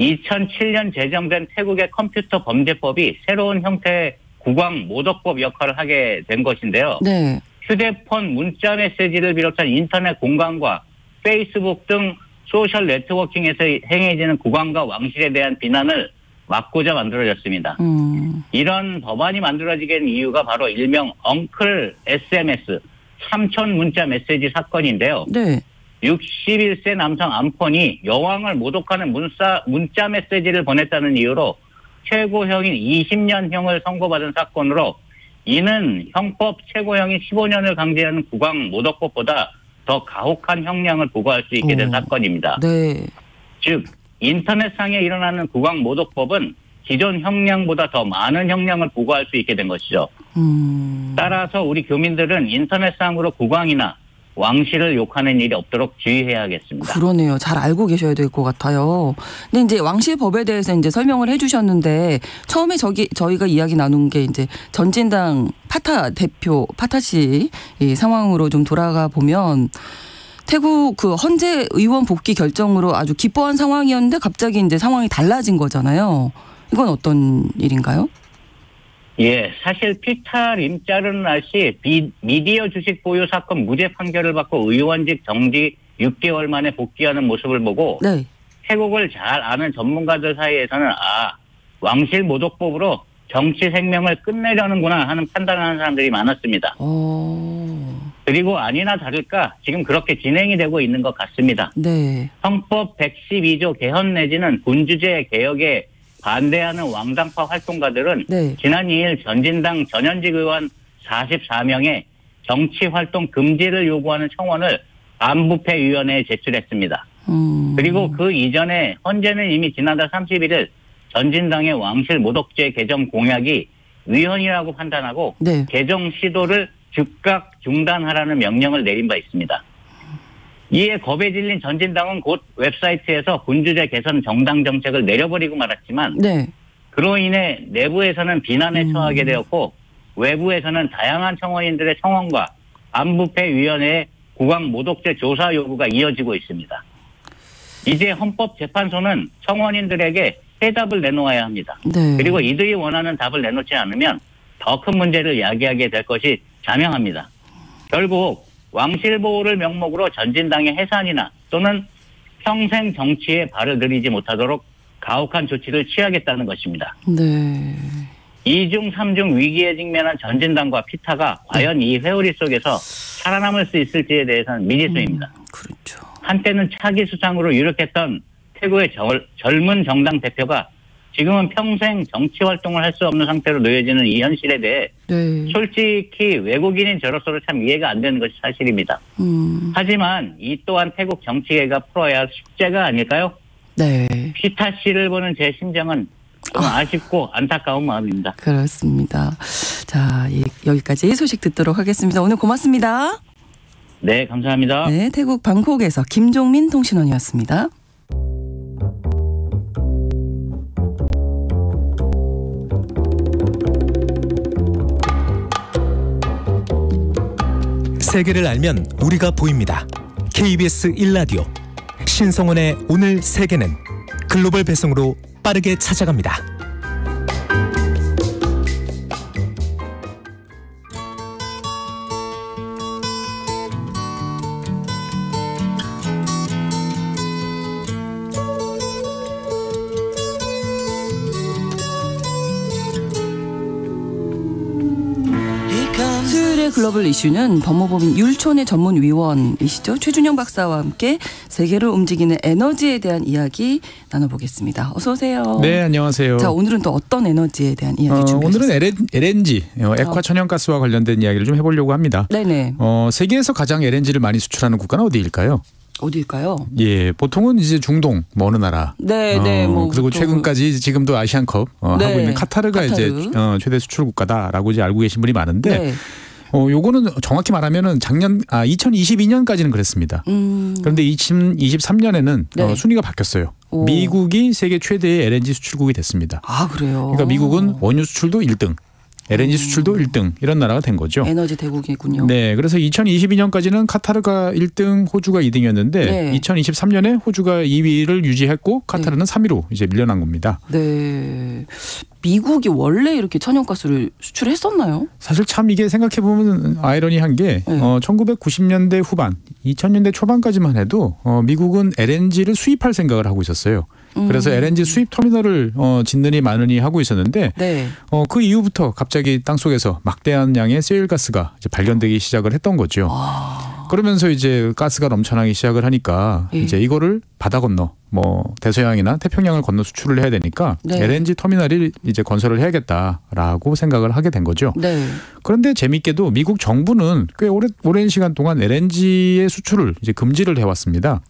2007년 제정된 태국의 컴퓨터 범죄법이 새로운 형태의 국왕 모독법 역할을 하게 된 것인데요. 네. 휴대폰 문자 메시지를 비롯한 인터넷 공간과 페이스북 등 소셜 네트워킹에서 행해지는 국왕과 왕실에 대한 비난을 막고자 만들어졌습니다. 이런 법안이 만들어지게 된 이유가 바로 일명 엉클 SMS 삼촌 문자 메시지 사건인데요. 네. 61세 남성 암폰이 여왕을 모독하는 문자 메시지를 보냈다는 이유로 최고형인 20년형을 선고받은 사건으로 이는 형법 최고형이 15년을 강제하는 국왕 모독법보다 더 가혹한 형량을 부과할 수 있게 된 사건입니다. 네. 즉 인터넷상에 일어나는 국왕 모독법은 기존 형량보다 더 많은 형량을 부과할 수 있게 된 것이죠. 따라서 우리 교민들은 인터넷상으로 국왕이나 왕실을 욕하는 일이 없도록 주의해야겠습니다. 그러네요. 잘 알고 계셔야 될 것 같아요. 근데 이제 왕실법에 대해서 이제 설명을 해주셨는데 처음에 저희가 이야기 나눈 게 이제 전진당 파타 씨 이 상황으로 좀 돌아가 보면 태국 그 헌재 의원 복귀 결정으로 아주 기뻐한 상황이었는데 갑자기 이제 상황이 달라진 거잖아요. 이건 어떤 일인가요? 예, 사실 피타 림짜르나 씨 미디어 주식 보유 사건 무죄 판결을 받고 의원직 정지 6개월 만에 복귀하는 모습을 보고 네. 태국을 잘 아는 전문가들 사이에서는 왕실 모독법으로 정치 생명을 끝내려는구나 하는 판단을 하는 사람들이 많았습니다. 그리고 아니나 다를까 지금 그렇게 진행이 되고 있는 것 같습니다. 네. 헌법 112조 개헌 내지는 군주제 개혁에 반대하는 왕당파 활동가들은 네. 지난 2일 전진당 전현직 의원 44명의 정치활동 금지를 요구하는 청원을 반부패위원회에 제출했습니다. 그리고 그 이전에 헌재는 이미 지난달 31일 전진당의 왕실 모독죄 개정 공약이 위헌이라고 판단하고 네. 개정 시도를 즉각 중단하라는 명령을 내린 바 있습니다. 이에 겁에 질린 전진당은 곧 웹사이트에서 군주제 개선 정당 정책을 내려버리고 말았지만 네. 그로 인해 내부에서는 비난에 처하게 되었고 외부에서는 다양한 청원인들의 청원과 반부패위원회의 국왕 모독죄 조사 요구가 이어지고 있습니다. 이제 헌법재판소는 청원인들에게 해답을 내놓아야 합니다. 네. 그리고 이들이 원하는 답을 내놓지 않으면 더 큰 문제를 야기하게 될 것이 자명합니다. 결국 왕실 보호를 명목으로 전진당의 해산이나 또는 평생 정치에 발을 들이지 못하도록 가혹한 조치를 취하겠다는 것입니다. 네. 2중 3중 위기에 직면한 전진당과 피타가 과연 이 회오리 속에서 살아남을 수 있을지에 대해서는 미지수입니다. 그렇죠. 한때는 차기 수상으로 유력했던 태국의 젊은 정당 대표가 지금은 평생 정치 활동을 할 수 없는 상태로 놓여지는 이 현실에 대해 네. 솔직히 외국인인 저로서도 참 이해가 안 되는 것이 사실입니다. 하지만 이 또한 태국 정치계가 풀어야 할 숙제가 아닐까요? 네. 피타 씨를 보는 제 심정은 좀 아쉽고 안타까운 마음입니다. 그렇습니다. 자, 여기까지 소식 듣도록 하겠습니다. 오늘 고맙습니다. 네, 감사합니다. 네, 태국 방콕에서 김종민 통신원이었습니다. 세계를 알면 우리가 보입니다. KBS 1라디오 신성원의 오늘 세계는 글로벌 배송으로 빠르게 찾아갑니다. 수요일의 글로벌 이슈는 법무법인 율촌의 전문위원이시죠. 최준영 박사와 함께 세계를 움직이는 에너지에 대한 이야기 나눠보겠습니다. 어서 오세요. 네, 안녕하세요. 자, 오늘은 또 어떤 에너지에 대한 이야기 준비하셨어요? 오늘은 LNG, 액화 천연가스와 관련된 이야기를 좀 해보려고 합니다. 네네. 세계에서 가장 LNG를 많이 수출하는 국가는 어디일까요? 어디일까요? 예, 보통은 이제 중동 어느 나라. 네, 뭐 그리고 최근까지 지금도 아시안컵 네, 하고 있는 카타르가 이제 최대 수출 국가다라고 이제 알고 계신 분이 많은데, 네. 요거는 정확히 말하면은 2022년까지는 그랬습니다. 그런데 2023년에는 네. 순위가 바뀌었어요. 오. 미국이 세계 최대의 LNG 수출국이 됐습니다. 아, 그래요? 그러니까 미국은 원유 수출도 1등. LNG 수출도 1등 이런 나라가 된 거죠. 에너지 대국이군요. 네, 그래서 2022년까지는 카타르가 1등, 호주가 2등이었는데 네. 2023년에 호주가 2위를 유지했고 카타르는 3위로 이제 밀려난 겁니다. 네. 미국이 원래 이렇게 천연가스를 수출했었나요? 사실 참 이게 생각해 보면 아이러니한 게 1990년대 후반, 2000년대 초반까지만 해도 미국은 LNG를 수입할 생각을 하고 있었어요. 그래서 LNG 수입 터미널을 짓느니 마느니 하고 있었는데 네. 그 이후부터 갑자기 땅속에서 막대한 양의 세일가스가 이제 발견되기 시작을 했던 거죠. 그러면서 이제 가스가 넘쳐나기 시작을 하니까 예. 이제 이거를 바다 건너 뭐 대서양이나 태평양을 건너 수출을 해야 되니까 네. LNG 터미널이 이제 건설을 해야겠다라고 생각을 하게 된 거죠. 네. 그런데 재밌게도 미국 정부는 꽤 오랜 시간 동안 LNG의 수출을 이제 금지를 해왔습니다.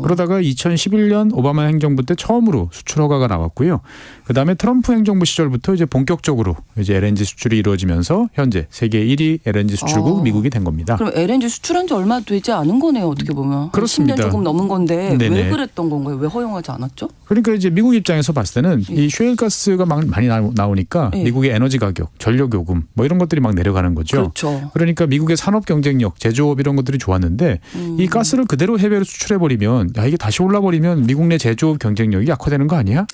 그러다가 2011년 오바마 행정부 때 처음으로 수출 허가가 나왔고요. 그다음에 트럼프 행정부 시절부터 이제 본격적으로 이제 LNG 수출이 이루어지면서 현재 세계 1위 LNG 수출국 미국이 된 겁니다. 그럼 LNG 수출한 지 얼마 되지 않은 거네요. 어떻게 보면. 그렇습니다. 10년 조금 넘은 건데 네네. 왜 그랬던 건가요? 왜 허용하지 않았죠? 그러니까 이제 미국 입장에서 봤을 때는 이 셰일가스가 많이 나오니까 예. 미국의 에너지 가격, 전력 요금 뭐 이런 것들이 막 내려가는 거죠. 그렇죠. 그러니까 미국의 산업 경쟁력, 제조업 이런 것들이 좋았는데 이 가스를 그대로 해외로 수출해 버리면 야 이게 다시 올라 버리면 미국 내 제조업 경쟁력이 약화되는 거 아니야?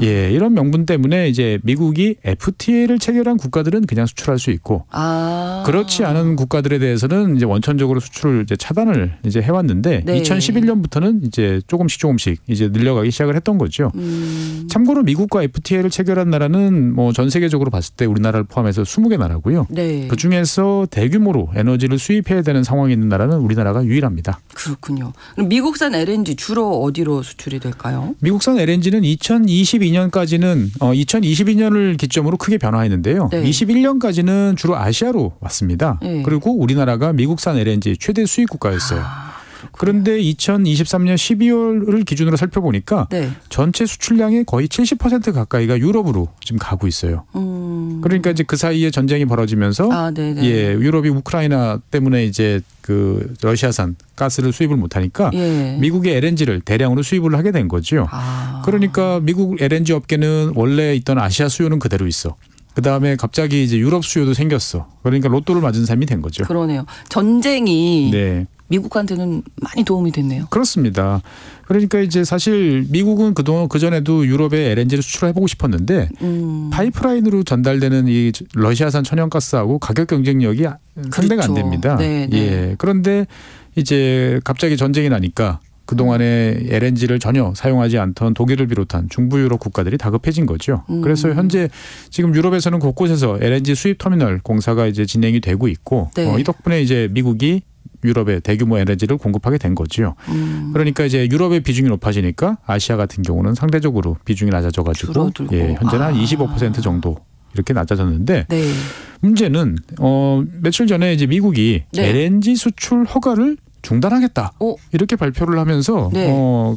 예, 이런 명분 때문에 이제 미국이 FTA를 체결한 국가들은 그냥 수출할 수 있고 그렇지 않은 국가들에 대해서는 이제 원천적으로 수출을 이제 차단을 이제 해왔는데 네. 2011년부터는 이제 조금씩 이제 늘려가기 시작을 했던 거죠. 참고로 미국과 FTA를 체결한 나라는 뭐 전 세계적으로 봤을 때 우리나라를 포함해서 20개 나라고요. 네. 그 중에서 대규모로 에너지를 수입해야 되는 상황이 있는 나라는 우리나라가 유일합니다. 그렇군요. 그럼 미국산 LNG 주로 어디로 수출이 될까요? 미국산 LNG는 2022년까지는 2022년을 기점으로 크게 변화했는데요. 네. 21년까지는 주로 아시아로 왔습니다. 네. 그리고 우리나라가 미국산 LNG 최대 수입 국가였어요. 그런데 2023년 12월을 기준으로 살펴보니까 네. 전체 수출량의 거의 70% 가까이가 유럽으로 지금 가고 있어요. 그러니까 이제 그 사이에 전쟁이 벌어지면서 예, 유럽이 우크라이나 때문에 이제 그 러시아산 가스를 수입을 못하니까 예. 미국의 LNG를 대량으로 수입을 하게 된 거죠. 그러니까 미국 LNG 업계는 원래 있던 아시아 수요는 그대로 있어. 그다음에 갑자기 이제 유럽 수요도 생겼어. 그러니까 로또를 맞은 셈이 된 거죠. 그러네요. 전쟁이 네. 미국한테는 많이 도움이 됐네요. 그렇습니다. 그러니까 이제 사실 미국은 그전에도 유럽에 LNG를 수출해보고 싶었는데 파이프라인으로 전달되는 이 러시아산 천연가스하고 가격 경쟁력이 상대가 안 됩니다. 네, 네. 예. 그런데 이제 갑자기 전쟁이 나니까 그동안에 LNG를 전혀 사용하지 않던 독일을 비롯한 중부 유럽 국가들이 다급해진 거죠. 그래서 현재 지금 유럽에서는 곳곳에서 LNG 수입 터미널 공사가 이제 진행이 되고 있고 네. 이 덕분에 이제 미국이 유럽에 대규모 LNG를 공급하게 된 거죠. 그러니까 이제 유럽의 비중이 높아지니까 아시아 같은 경우는 상대적으로 비중이 낮아져가지고 줄어들고. 예, 현재는 한 25% 정도 이렇게 낮아졌는데 네. 문제는 며칠 전에 이제 미국이 네. LNG 수출 허가를 중단하겠다 이렇게 발표를 하면서 네.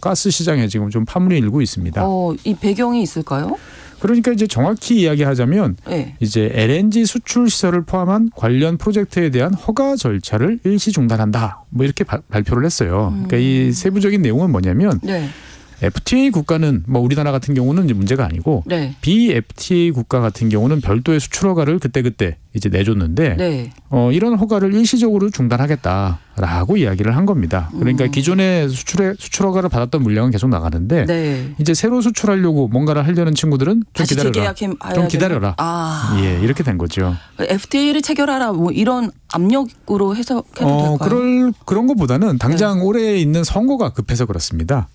가스 시장에 지금 좀 파문이 일고 있습니다. 이 배경이 있을까요? 그러니까 이제 정확히 이야기하자면 네. 이제 LNG 수출 시설을 포함한 관련 프로젝트에 대한 허가 절차를 일시 중단한다. 뭐 이렇게 발표를 했어요. 그러니까 이 세부적인 내용은 뭐냐면 네. FTA 국가는 뭐 우리나라 같은 경우는 이제 문제가 아니고 네. BFTA 국가 같은 경우는 별도의 수출 허가를 그때 이제 내줬는데 네. 이런 허가를 일시적으로 중단하겠다라고 이야기를 한 겁니다. 그러니까 기존에 수출 허가를 받았던 물량은 계속 나가는데 네. 이제 새로 수출하려고 뭔가를 하려는 친구들은 좀 기다려라. 좀 기다려라. 예, 이렇게 된 거죠. FTA를 체결하라 뭐 이런 압력으로 해석해도 될까요? 그런 것보다는 당장 올해 있는 선거가 급해서 그렇습니다.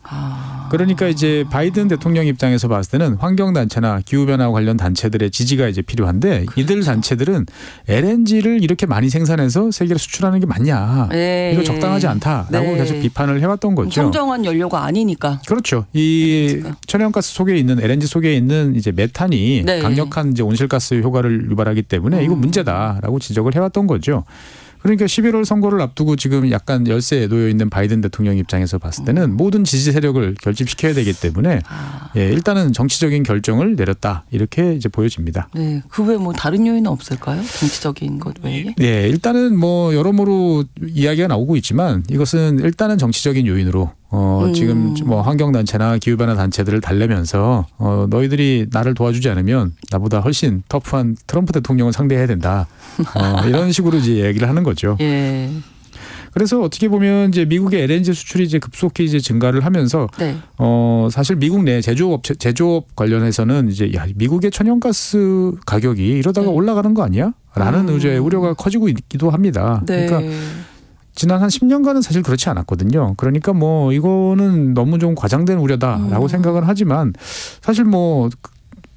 그러니까 이제 바이든 대통령 입장에서 봤을 때는 환경단체나 기후변화 관련 단체들의 지지가 이제 필요한데 이들 단체들은 LNG를 이렇게 많이 생산해서 세계로 수출하는 게 맞냐. 이거 적당하지 않다라고 계속 비판을 해왔던 거죠. 청정한 연료가 아니니까. 그렇죠. 이 천연가스 속에 있는 LNG 속에 있는 이제 메탄이 강력한 이제 온실가스 효과를 유발하기 때문에 이거 문제다라고 지적을 해왔던 거죠. 그러니까 11월 선거를 앞두고 지금 약간 열세에 놓여 있는 바이든 대통령 입장에서 봤을 때는 모든 지지 세력을 결집시켜야 되기 때문에 예, 일단은 정치적인 결정을 내렸다 이렇게 이제 보여집니다. 네, 그 외에 뭐 다른 요인은 없을까요? 정치적인 것 외에? 네, 일단은 뭐 여러모로 이야기가 나오고 있지만 이것은 일단은 정치적인 요인으로 지금 뭐 환경단체나 기후변화 단체들을 달래면서 너희들이 나를 도와주지 않으면 나보다 훨씬 터프한 트럼프 대통령을 상대해야 된다. 이런 식으로 이제 얘기를 하는 거죠. 예. 그래서 어떻게 보면 이제 미국의 LNG 수출이 이제 급속히 이제 증가를 하면서 사실 미국 내 제조업 관련해서는 이제 야, 미국의 천연가스 가격이 이러다가 올라가는 거 아니야? 라는 우려가 커지고 있기도 합니다. 네. 그러니까 지난 한 10년간은 사실 그렇지 않았거든요. 그러니까 뭐 이거는 너무 좀 과장된 우려다라고 생각은 하지만 사실 뭐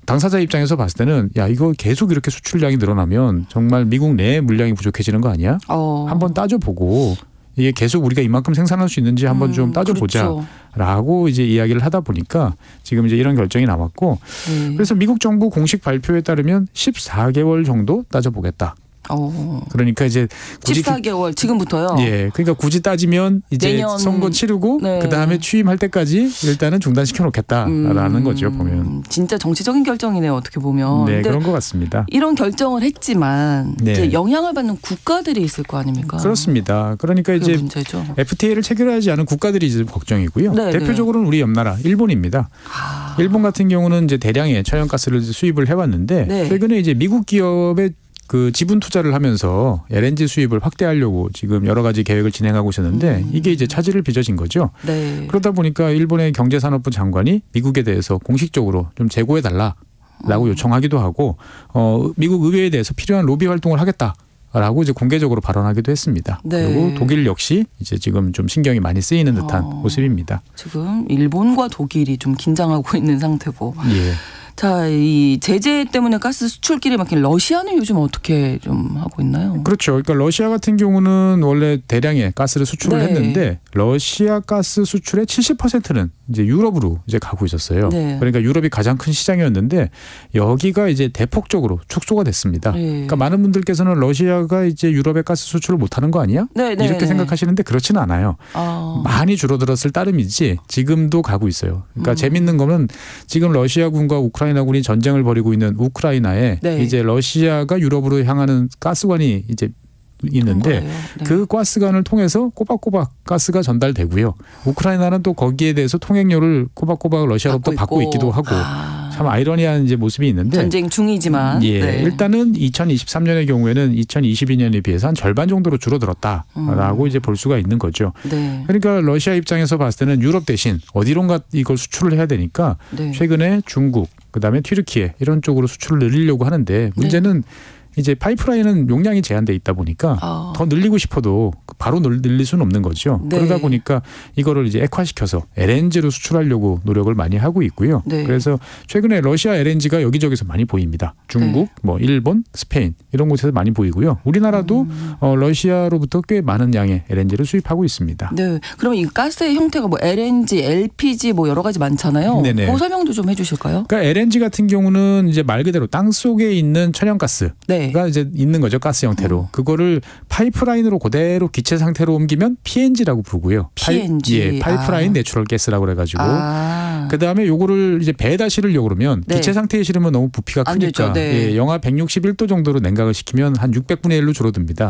당사자 입장에서 봤을 때는 야 이거 계속 이렇게 수출량이 늘어나면 정말 미국 내 물량이 부족해지는 거 아니야? 한번 따져보고 이게 계속 우리가 이만큼 생산할 수 있는지 한번 좀 따져보자라고 그렇죠. 이제 이야기를 하다 보니까 지금 이제 이런 결정이 나왔고 그래서 미국 정부 공식 발표에 따르면 14개월 정도 따져보겠다. 그러니까 이제 굳이 14개월 지금부터요. 예, 그러니까 굳이 따지면 이제 내년, 선거 치르고 네. 그 다음에 취임할 때까지 일단은 중단시켜 놓겠다라는 거죠. 보면 진짜 정치적인 결정이네요. 어떻게 보면. 네, 그런 것 같습니다. 이런 결정을 했지만 네. 이제 영향을 받는 국가들이 있을 거 아닙니까? 그렇습니다. 그러니까 이제 문제죠. FTA를 체결하지 않은 국가들이 이제 걱정이고요. 네, 대표적으로는 우리 옆나라 일본입니다. 일본 같은 경우는 이제 대량의 천연가스를 수입을 해왔는데 네. 최근에 이제 미국 기업의 그 지분 투자를 하면서 LNG 수입을 확대하려고 지금 여러 가지 계획을 진행하고 있었는데 이게 이제 차질을 빚어진 거죠. 네. 그러다 보니까 일본의 경제산업부 장관이 미국에 대해서 공식적으로 좀 제고해 달라라고 요청하기도 하고 미국 의회에 대해서 필요한 로비 활동을 하겠다라고 이제 공개적으로 발언하기도 했습니다. 네. 그리고 독일 역시 이제 지금 좀 신경이 많이 쓰이는 듯한 모습입니다. 지금 일본과 독일이 좀 긴장하고 있는 상태고. 예. 자, 이 제재 때문에 가스 수출길이 막힌 러시아는 요즘 어떻게 좀 하고 있나요? 그렇죠. 그러니까 러시아 같은 경우는 원래 대량의 가스를 수출을 네. 했는데 러시아 가스 수출의 70%는 이제 유럽으로 이제 가고 있었어요. 네. 그러니까 유럽이 가장 큰 시장이었는데 여기가 이제 대폭적으로 축소가 됐습니다. 네. 그러니까 많은 분들께서는 러시아가 이제 유럽에 가스 수출을 못하는 거 아니야? 네, 네, 이렇게 네. 생각하시는데 그렇지는 않아요. 많이 줄어들었을 따름이지 지금도 가고 있어요. 그러니까 재밌는 거는 지금 러시아군과 우크라이나군이 전쟁을 벌이고 있는 우크라이나에 네. 이제 러시아가 유럽으로 향하는 가스관이 이제 있는데 네. 그 가스관을 통해서 꼬박꼬박 가스가 전달되고요. 우크라이나는 또 거기에 대해서 통행료를 꼬박꼬박 러시아로부터 받고 있기도 하고 참 아이러니한 이제 모습이 있는데 전쟁 중이지만 예, 네. 일단은 2023년의 경우에는 2022년에 비해서 한 절반 정도로 줄어들었다라고 이제 볼 수가 있는 거죠. 네. 그러니까 러시아 입장에서 봤을 때는 유럽 대신 어디론가 이걸 수출을 해야 되니까 네. 최근에 중국 그다음에 튀르키예 이런 쪽으로 수출을 늘리려고 하는데 문제는 이제 파이프라인은 용량이 제한돼 있다 보니까 더 늘리고 싶어도 바로 늘릴 수는 없는 거죠. 네. 그러다 보니까 이거를 이제 액화시켜서 LNG로 수출하려고 노력을 많이 하고 있고요. 네. 그래서 최근에 러시아 LNG가 여기저기서 많이 보입니다. 중국, 뭐 일본, 스페인 이런 곳에서 많이 보이고요. 우리나라도 러시아로부터 꽤 많은 양의 LNG를 수입하고 있습니다. 네. 그럼 이 가스의 형태가 뭐 LNG, LPG 뭐 여러 가지 많잖아요. 네네. 그 설명도 좀 해주실까요? 그러니까 LNG 같은 경우는 이제 말 그대로 땅 속에 있는 천연가스. 네. 가 이제 있는 거죠. 가스 형태로. 그거를 파이프라인으로 그대로 기체 상태로 옮기면 PNG라고 부르고요. PNG. 파이프라인 내추럴 가스라고 그래가지고. 그다음에 요거를 이제 배에다 실으려고 그러면 네. 기체 상태에 실으면 너무 부피가 안 크니까 되죠. 네. 예, 영하 161도 정도로 냉각을 시키면 한 600분의 1로 줄어듭니다.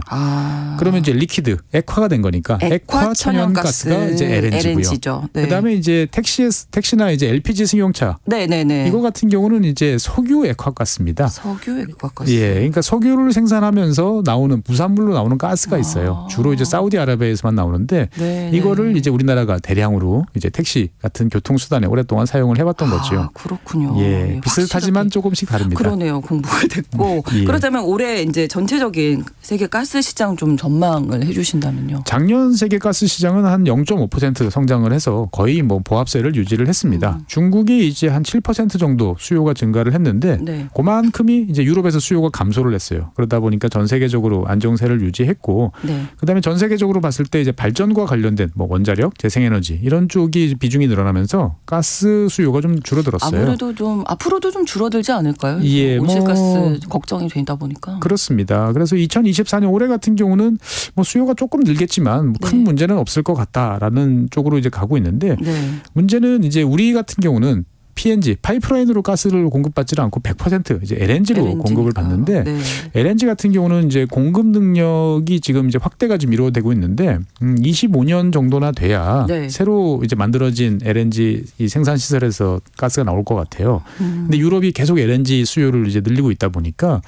그러면 이제 리퀴드, 액화가 된 거니까 액화 천연가스가 이제 LNG고요. 네. 그다음에 이제 택시나 이제 LPG 승용차 네네네. 이거 같은 경우는 이제 석유 액화가스입니다. 석유 액화가스. 예, 그러니까 석유를 생산하면서 나오는 부산물로 나오는 가스가 있어요. 주로 이제 사우디아라비아에서만 나오는데 네네. 이거를 이제 우리나라가 대량으로 이제 택시 같은 교통수단에 오랫동안 사용을 해봤던 거죠. 그렇군요. 예, 비슷하지만 조금씩 다릅니다. 그러네요. 공부가 됐고 예. 그렇다면 올해 이제 전체적인 세계 가스 시장 좀 전망을 해주신다면요. 작년 세계 가스 시장은 한 0.5% 성장을 해서 거의 뭐 보합세를 유지를 했습니다. 중국이 이제 한 7% 정도 수요가 증가를 했는데 네. 그만큼이 이제 유럽에서 수요가 감소를 했어요. 그러다 보니까 전 세계적으로 안정세를 유지했고 네. 그다음에 전 세계적으로 봤을 때 이제 발전과 관련된 뭐 원자력, 재생에너지 이런 쪽이 비중이 늘어나면서 가스 수요가 좀 줄어들었어요. 아무래도 좀 앞으로도 좀 줄어들지 않을까요? 예, 온실가스 걱정이 되다 보니까. 그렇습니다. 그래서 2024년 올해 같은 경우는 뭐 수요가 조금 늘겠지만 큰 네. 문제는 없을 것 같다라는 쪽으로 이제 가고 있는데 네. 문제는 이제 우리 같은 경우는 PNG 파이프라인으로 가스를 공급받지 않고 100% 이제 LNG로 LNG 니까. 공급을 받는데 네. LNG 같은 경우는 이제 공급 능력이 지금 이제 확대가 좀 이루어지고 있는데 25년 정도나 돼야 네. 새로 이제 만들어진 LNG 이 생산 시설에서 가스가 나올 것 같아요. 근데 유럽이 계속 LNG 수요를 이제 늘리고 있다 보니까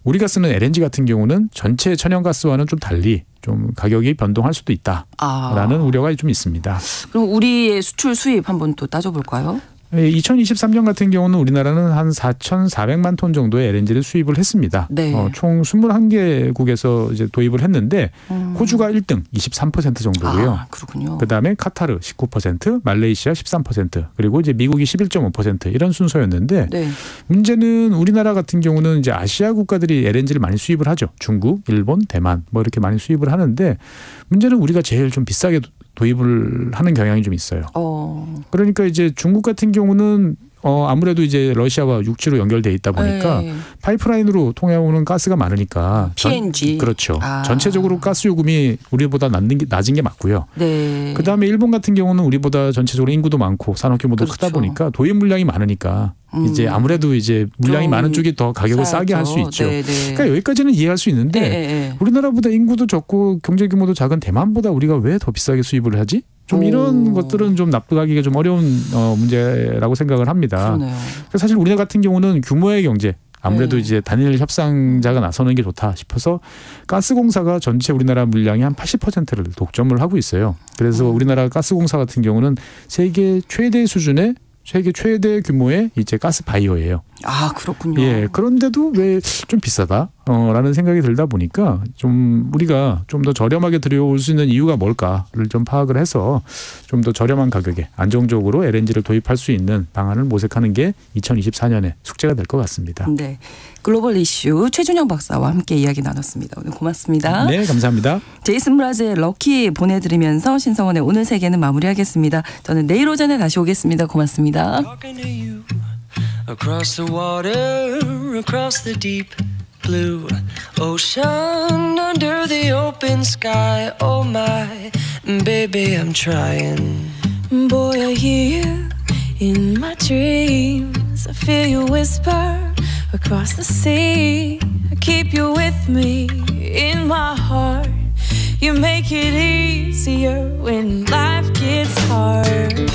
우리가 쓰는 LNG 같은 경우는 전체 천연가스와는 좀 달리 좀 가격이 변동할 수도 있다라는 우려가 좀 있습니다. 그럼 우리의 수출 수입 한번 또 따져볼까요? 2023년 같은 경우는 우리나라는 한 4,400만 톤 정도의 LNG를 수입을 했습니다. 네. 총 21개국에서 이제 도입을 했는데 호주가 1등 23% 정도고요. 아, 그렇군요. 그다음에 카타르 19%, 말레이시아 13%, 그리고 이제 미국이 11.5% 이런 순서였는데 네. 문제는 우리나라 같은 경우는 이제 아시아 국가들이 LNG를 많이 수입을 하죠. 중국, 일본, 대만 뭐 이렇게 많이 수입을 하는데 문제는 우리가 제일 좀 비싸게 도입을 하는 경향이 좀 있어요. 그러니까 이제 중국 같은 경우는 아무래도 이제 러시아와 육지로 연결돼 있다 보니까 네. 파이프라인으로 통해오는 가스가 많으니까 PNG. 그렇죠. 전체적으로 가스 요금이 우리보다 낮은 게 맞고요. 네. 그다음에 일본 같은 경우는 우리보다 전체적으로 인구도 많고 산업 규모도 그렇죠. 크다 보니까 도입 물량이 많으니까 이제 아무래도 이제 물량이 많은 쪽이 더 가격을 싸게 할 수 있죠. 네네. 그러니까 여기까지는 이해할 수 있는데 네. 우리나라보다 인구도 적고 경제 규모도 작은 대만보다 우리가 왜 더 비싸게 수입을 하지? 좀 이런 것들은 좀 납득하기가 좀 어려운 문제라고 생각을 합니다. 그러네요. 사실 우리나라 같은 경우는 규모의 경제 아무래도 이제 단일 협상자가 나서는 게 좋다 싶어서 가스공사가 전체 우리나라 물량의 한 80%를 독점을 하고 있어요. 그래서 우리나라 가스공사 같은 경우는 세계 최대 수준의 세계 최대 규모의 이제 가스 바이어예요. 아, 그렇군요. 예, 그런데도 왜 좀 비싸다? 라는 생각이 들다 보니까 좀 우리가 좀 더 저렴하게 들여올 수 있는 이유가 뭘까를 좀 파악을 해서 좀 더 저렴한 가격에 안정적으로 LNG를 도입할 수 있는 방안을 모색하는 게 2024년의 숙제가 될 것 같습니다. 네, 글로벌 이슈 최준영 박사와 함께 이야기 나눴습니다. 오늘 고맙습니다. 네, 감사합니다. 제이슨 브라즈의 럭키 보내드리면서 신성원의 오늘 세계는 마무리하겠습니다. 저는 내일 오전에 다시 오겠습니다. 고맙습니다. Across the water, across the deep blue ocean, under the open sky. Oh my, baby, I'm trying. Boy, I hear you in my dreams. I feel you whisper across the sea. I keep you with me in my heart. You make it easier when life gets hard.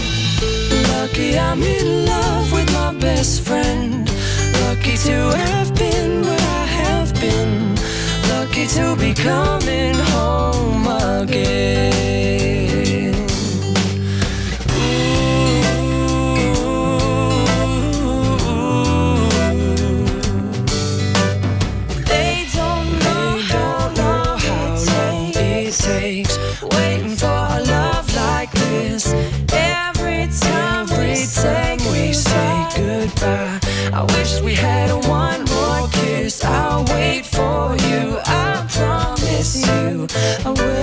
Lucky I'm in love with my best friend. Lucky to have been where I have been. Lucky to be coming home again. They don't know how long it takes waiting for a love like this. Every time we say goodbye, I wish we had one more kiss. I'll wait for you, I promise you I will.